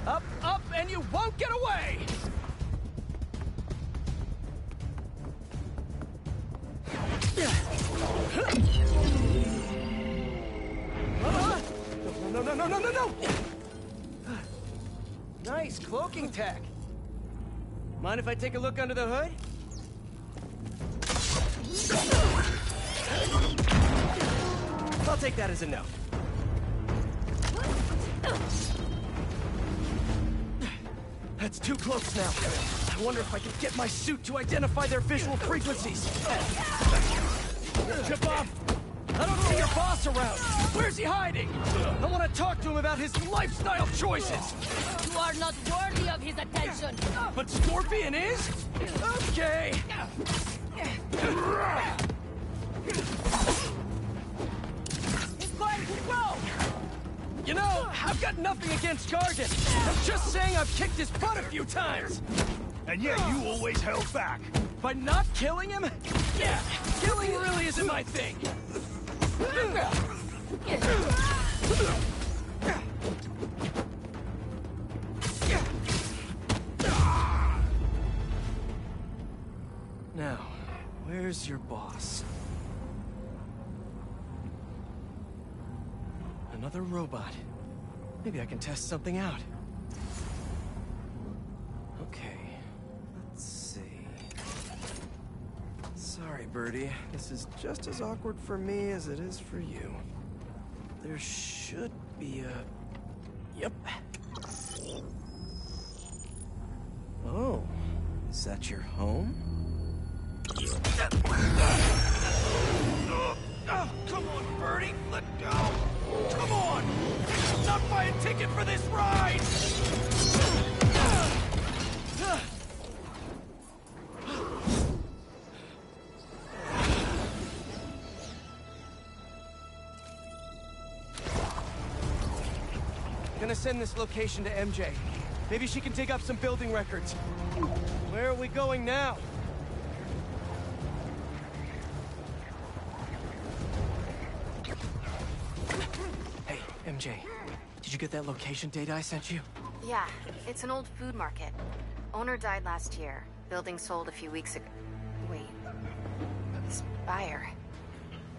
Up, up, and you won't get away! No, no, no, no, no, no! Nice cloaking tech. Mind if I take a look under the hood? I'll take that as a no. That's too close now. I wonder if I can get my suit to identify their visual frequencies. Bob, I don't see your boss around. Where's he hiding? I want to talk to him about his lifestyle choices. You are not worthy of his attention. But Scorpion is? Okay. I've got nothing against Gargan. I'm just saying I've kicked his butt a few times. And yet you always held back. By not killing him? Yeah, killing really isn't my thing. Now, where's your boss? Another robot. Maybe I can test something out. Okay, let's see. Sorry, Birdie. This is just as awkward for me as it is for you. There should be a... Yep. Oh, is that your home? Oh, come on, Birdie, let go! Come on! Not buy a ticket for this ride! Gonna send this location to MJ. Maybe she can dig up some building records. Where are we going now? Hey, MJ. Did you get that location data I sent you? Yeah, it's an old food market. Owner died last year. Building sold a few weeks ago. Wait. This buyer.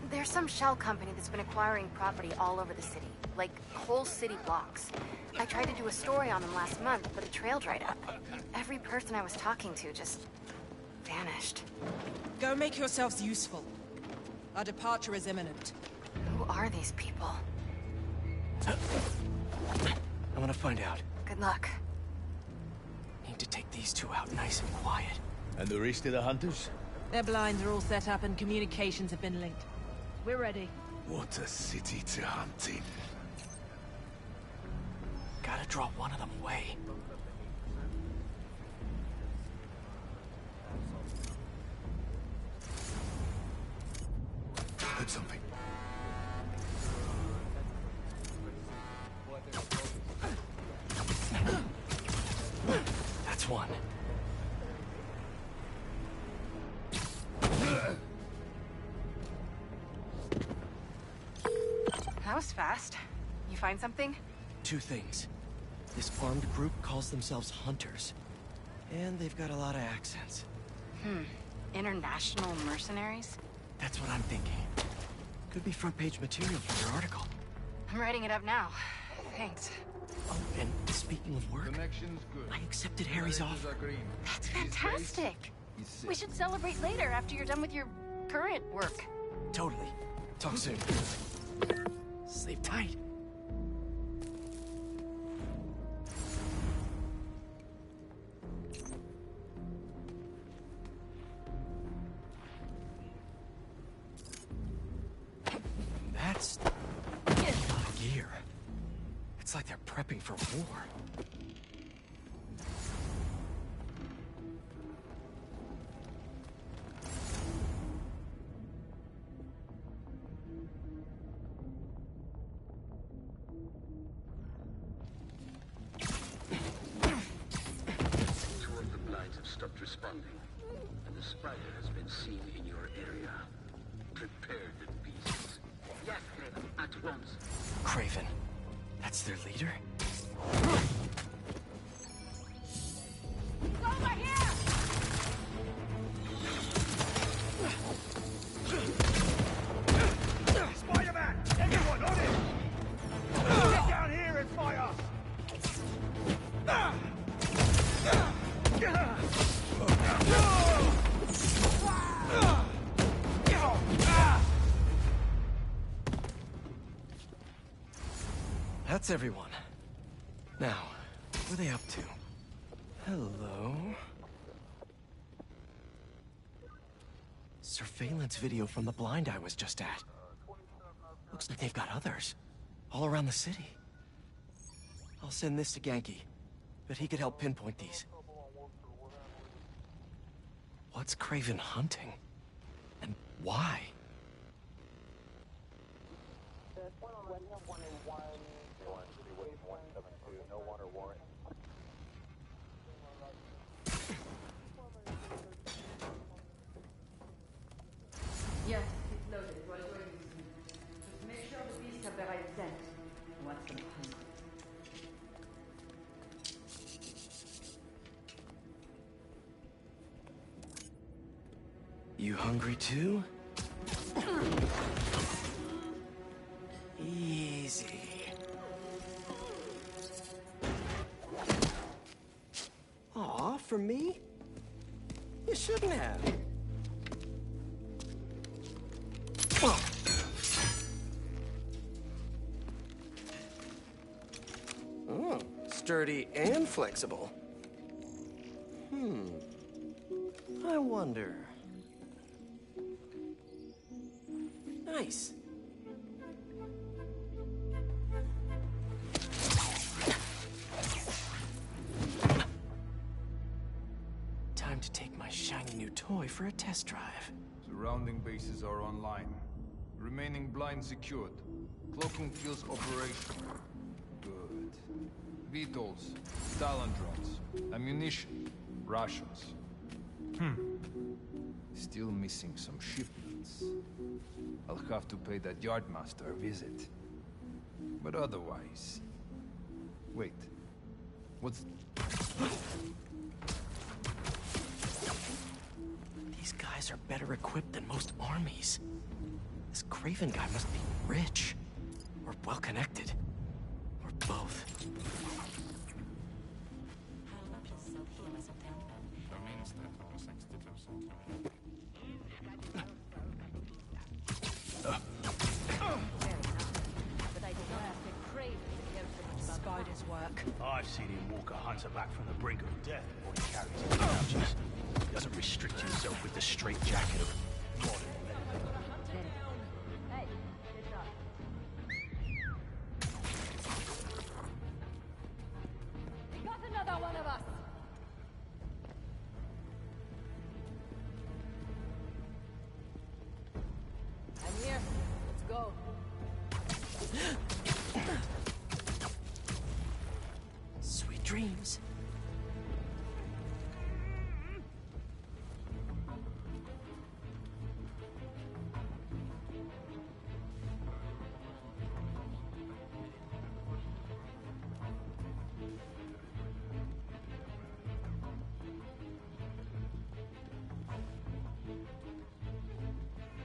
There's some shell company that's been acquiring property all over the city. Like, whole city blocks. I tried to do a story on them last month, but the trail dried up. Every person I was talking to just... vanished. Go make yourselves useful. Our departure is imminent. Who are these people? I'm gonna find out. Good luck. Need to take these two out nice and quiet. And the rest of the hunters? Their blinds are all set up and communications have been linked. We're ready. What a city to hunt in. Gotta draw one of them away. Heard something. That's one. That was fast. You find something? Two things. This armed group calls themselves Hunters. And they've got a lot of accents. International mercenaries? That's what I'm thinking. Could be front page material for your article. I'm writing it up now. Thanks. Oh, and speaking of work, I accepted Harry's offer. That's fantastic. We should celebrate later after you're done with your current work. Totally. Talk soon. Sleep tight. That's a lot of gear. It's like they're prepping for war. Responding, and the spider has been seen in your area. Prepare the beasts. Yes, Craven, at once. Craven. That's their leader? Over here! Spider-Man! Everyone on it! Get down here and fire! That's everyone. Now, what are they up to? Hello? Surveillance video from the blind I was just at. Looks like they've got others. All around the city. I'll send this to Ganke. But he could help pinpoint these. What's Craven hunting? And why? Yes, it's loaded. It was ready. Just make sure the beasts have the right scent. I want them hungry. You hungry too? Easy. Aw, for me? You shouldn't have. Oh, sturdy and flexible. I wonder. Nice. Time to take my shiny new toy for a test drive. Surrounding bases are online. Remaining blind secured. Cloaking fields operational. Good. VTOLs, Talon drones, ammunition, rations. Still missing some shipments. I'll have to pay that Yardmaster a visit. But otherwise... Wait. What's... These guys are better equipped than most armies. This Craven guy must be rich. Or well-connected. Or both. Spider's work. I've seen him walk a hunter back from the brink of death before he carries his pouches. He doesn't restrict himself with the straitjacket of modern men. Hey, it's up. We got another one of us. I'm here. Let's go. Sweet dreams.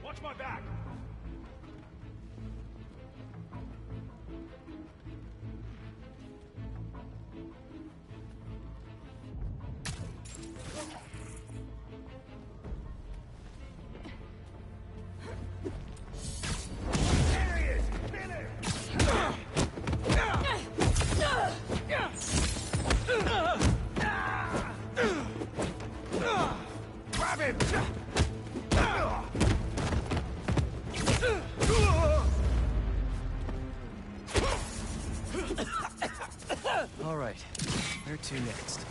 Watch my back! Grab him! All right, where to next?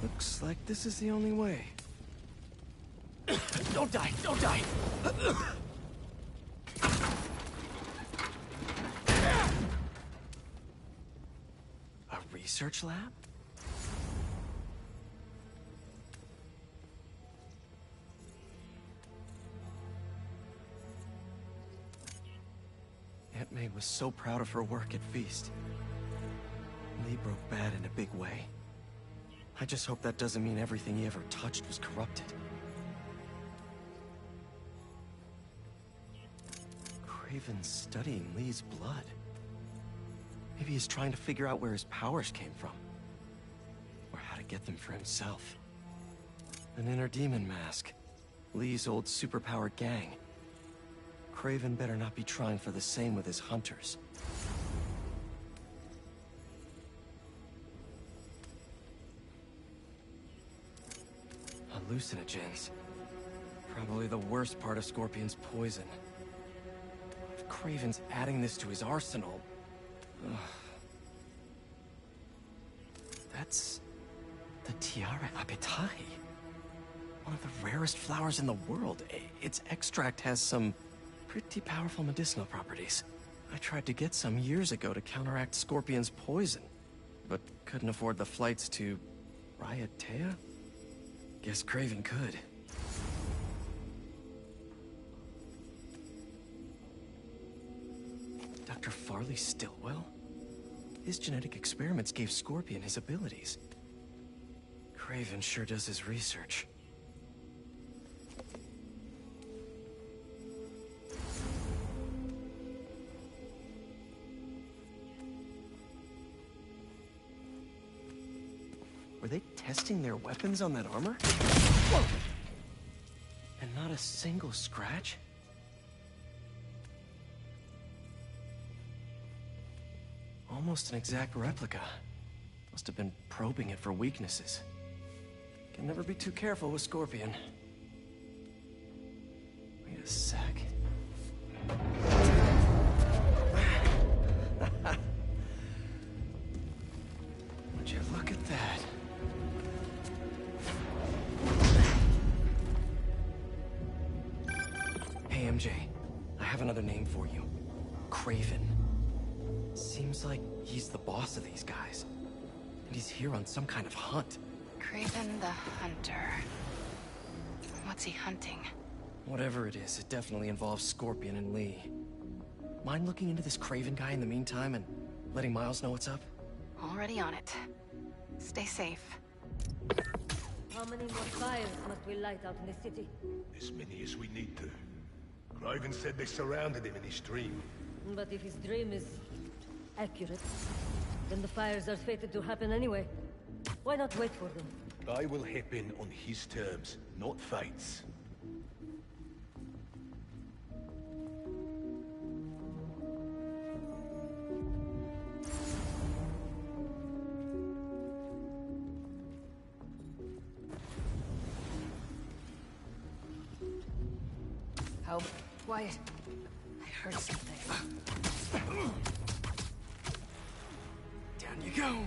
Looks like this is the only way. Don't die! Don't die! A research lab? Aunt May was so proud of her work at Feast. Lee broke bad in a big way. I just hope that doesn't mean everything he ever touched was corrupted. Craven's studying Lee's blood. Maybe he's trying to figure out where his powers came from. Or how to get them for himself. An inner demon mask. Lee's old superpowered gang. Craven better not be trying for the same with his hunters. Hallucinogens. Probably the worst part of Scorpion's poison. If Craven's adding this to his arsenal... Ugh. That's... the Tiara Apetahi. One of the rarest flowers in the world. Its extract has some... Pretty powerful medicinal properties. I tried to get some years ago to counteract Scorpion's poison, but couldn't afford the flights to Raiatea? Guess Kraven could. Dr. Farley Stillwell? His genetic experiments gave Scorpion his abilities. Kraven sure does his research. Were they testing their weapons on that armor? Whoa! And not a single scratch? Almost an exact replica. Must have been probing it for weaknesses. Can never be too careful with Scorpion. Wait a sec. Would you look at that? Hey, MJ. I have another name for you. Kraven. Seems like he's the boss of these guys. And he's here on some kind of hunt. Kraven the Hunter. What's he hunting? Whatever it is, it definitely involves Scorpion and Lee. Mind looking into this Kraven guy in the meantime and letting Miles know what's up? Already on it. Stay safe. How many more fires must we light out in the city? As many as we need to. Kraven said they surrounded him in his dream. But if his dream is accurate, then the fires are fated to happen anyway. Why not wait for them? I will hip in on his terms, not fate's. How quiet? I heard something. Down you go.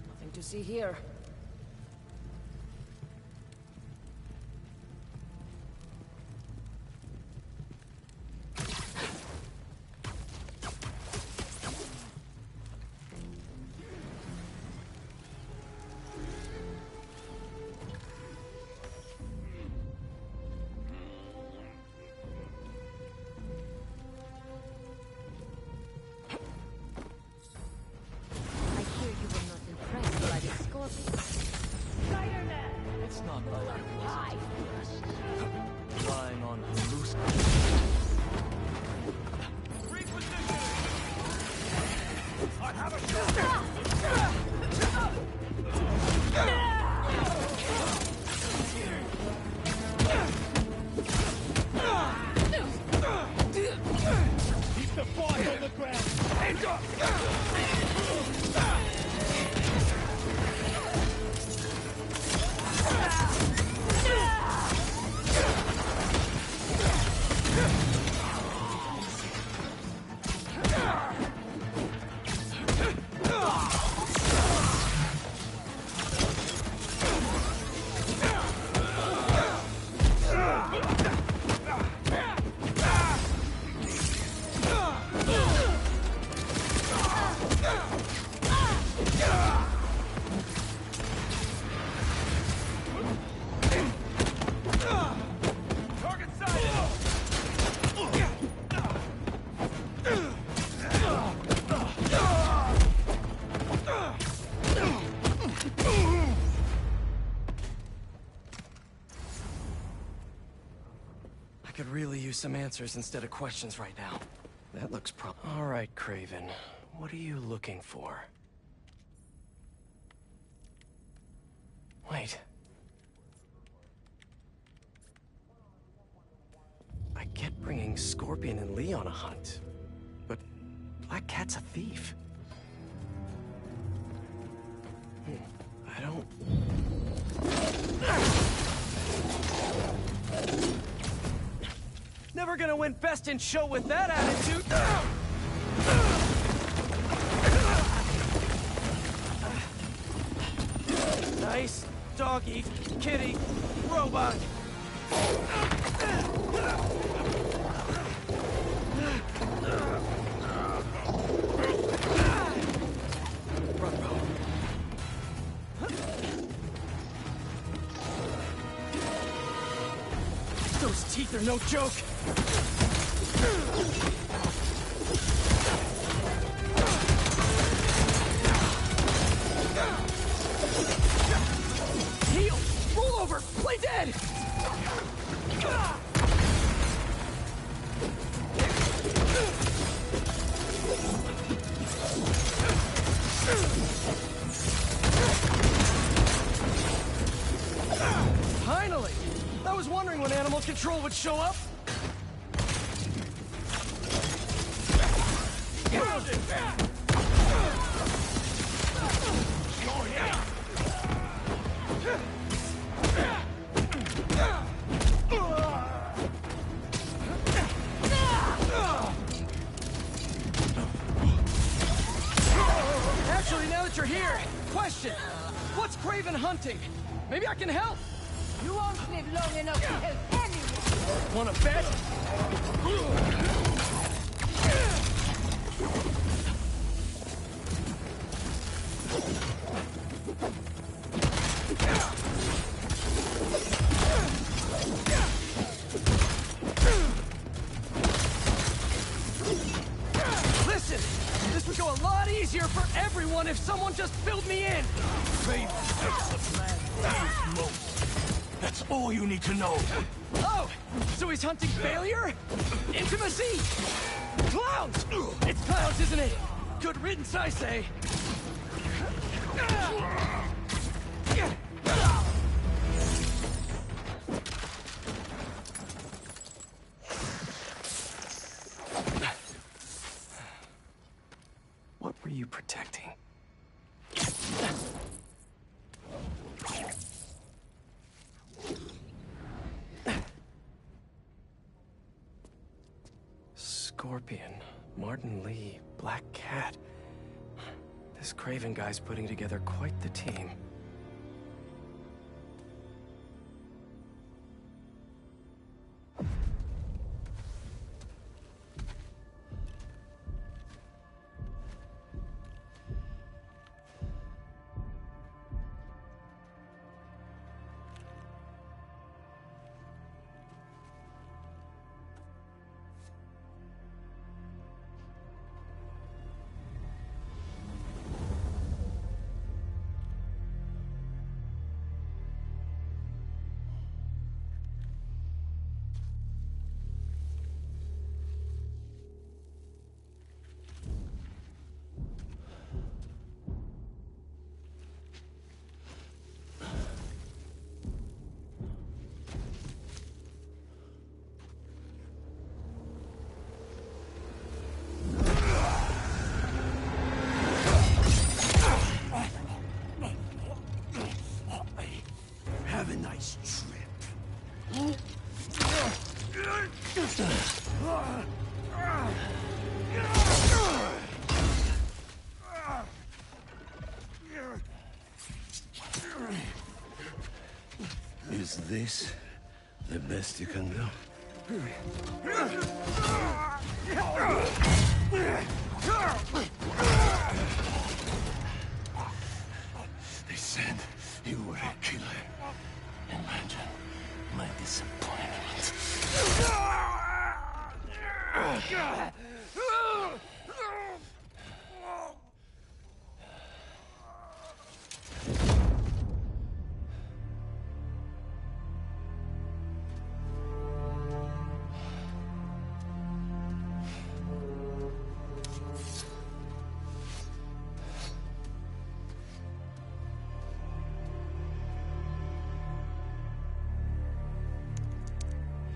Nothing to see here. It's not like I was relying on loose. I have a Keep the fire on the ground. Hands up! I could really use some answers instead of questions right now. That looks All right, Kraven. What are you looking for? Wait. I get bringing Scorpion and Lee on a hunt, but Black Cat's a thief. I don't... Never gonna win Best in Show with that attitude! place. Doggy, kitty, robot. Those teeth are no joke. Heal! Roll over! Play dead! Finally! I was wondering when Animal Control would show up. Actually, now that you're here, question. What's Craven hunting? Maybe I can help. You won't live long enough to help anyone. Wanna bet? Listen, this would go a lot easier for everyone if someone just filled me in. Craven is the man who most. That's all you need to know. Oh, so he's hunting failure? Intimacy? Clowns! It's clowns, isn't it? Good riddance, I say. What were you protecting? Scorpion, Martin Lee, Black Cat. This Craven guy's putting together quite the team. Have a nice trip. Is this the best you can do? They said you were a killer. Imagine my disappointment.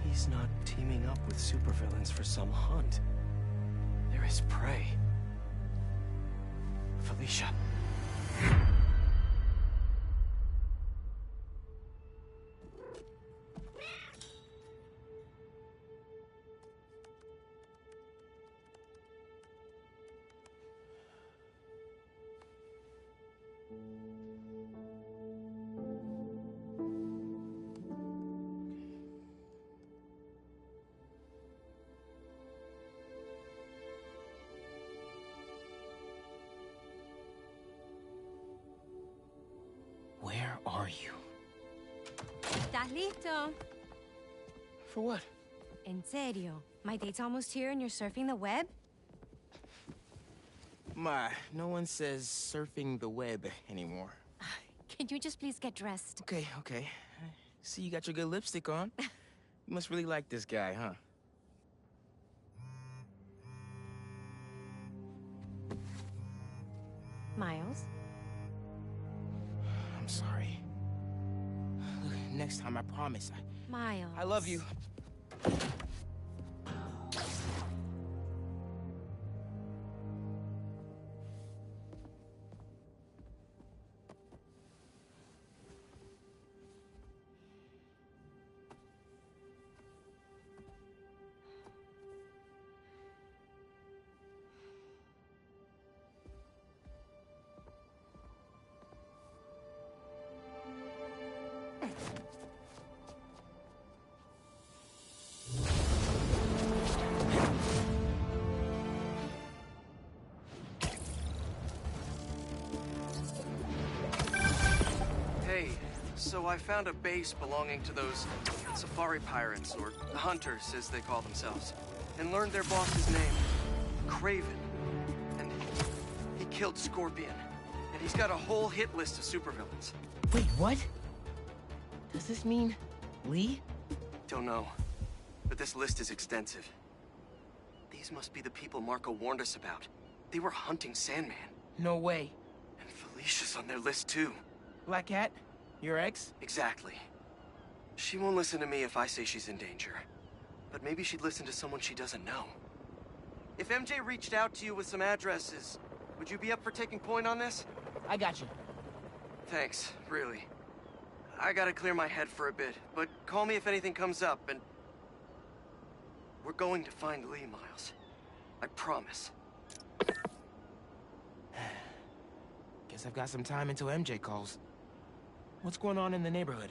He's not teaming up with supervillains for some hunt. There is prey. Felicia. are you? ¿Estás listo? For what? En serio? My date's almost here and you're surfing the web? Ma, no one says surfing the web anymore. Can you just please get dressed? Okay, okay. See, you got your good lipstick on. You must really like this guy, huh? Miles? I'm sorry. Look, next time, I promise. Miles. I love you. Hey, so I found a base belonging to those safari pirates, or hunters as they call themselves, and learned their boss's name, Kraven. And he killed Scorpion. And he's got a whole hit list of supervillains. Wait, what? Does this mean Lee? Don't know, but this list is extensive. These must be the people Marco warned us about. They were hunting Sandman. No way. And Felicia's on their list too. Black Cat? Your ex? Exactly. She won't listen to me if I say she's in danger. But maybe she'd listen to someone she doesn't know. If MJ reached out to you with some addresses, would you be up for taking point on this? I got you. Thanks, really. I gotta clear my head for a bit, but call me if anything comes up, and... we're going to find Lee, Miles. I promise. Guess I've got some time until MJ calls. What's going on in the neighborhood?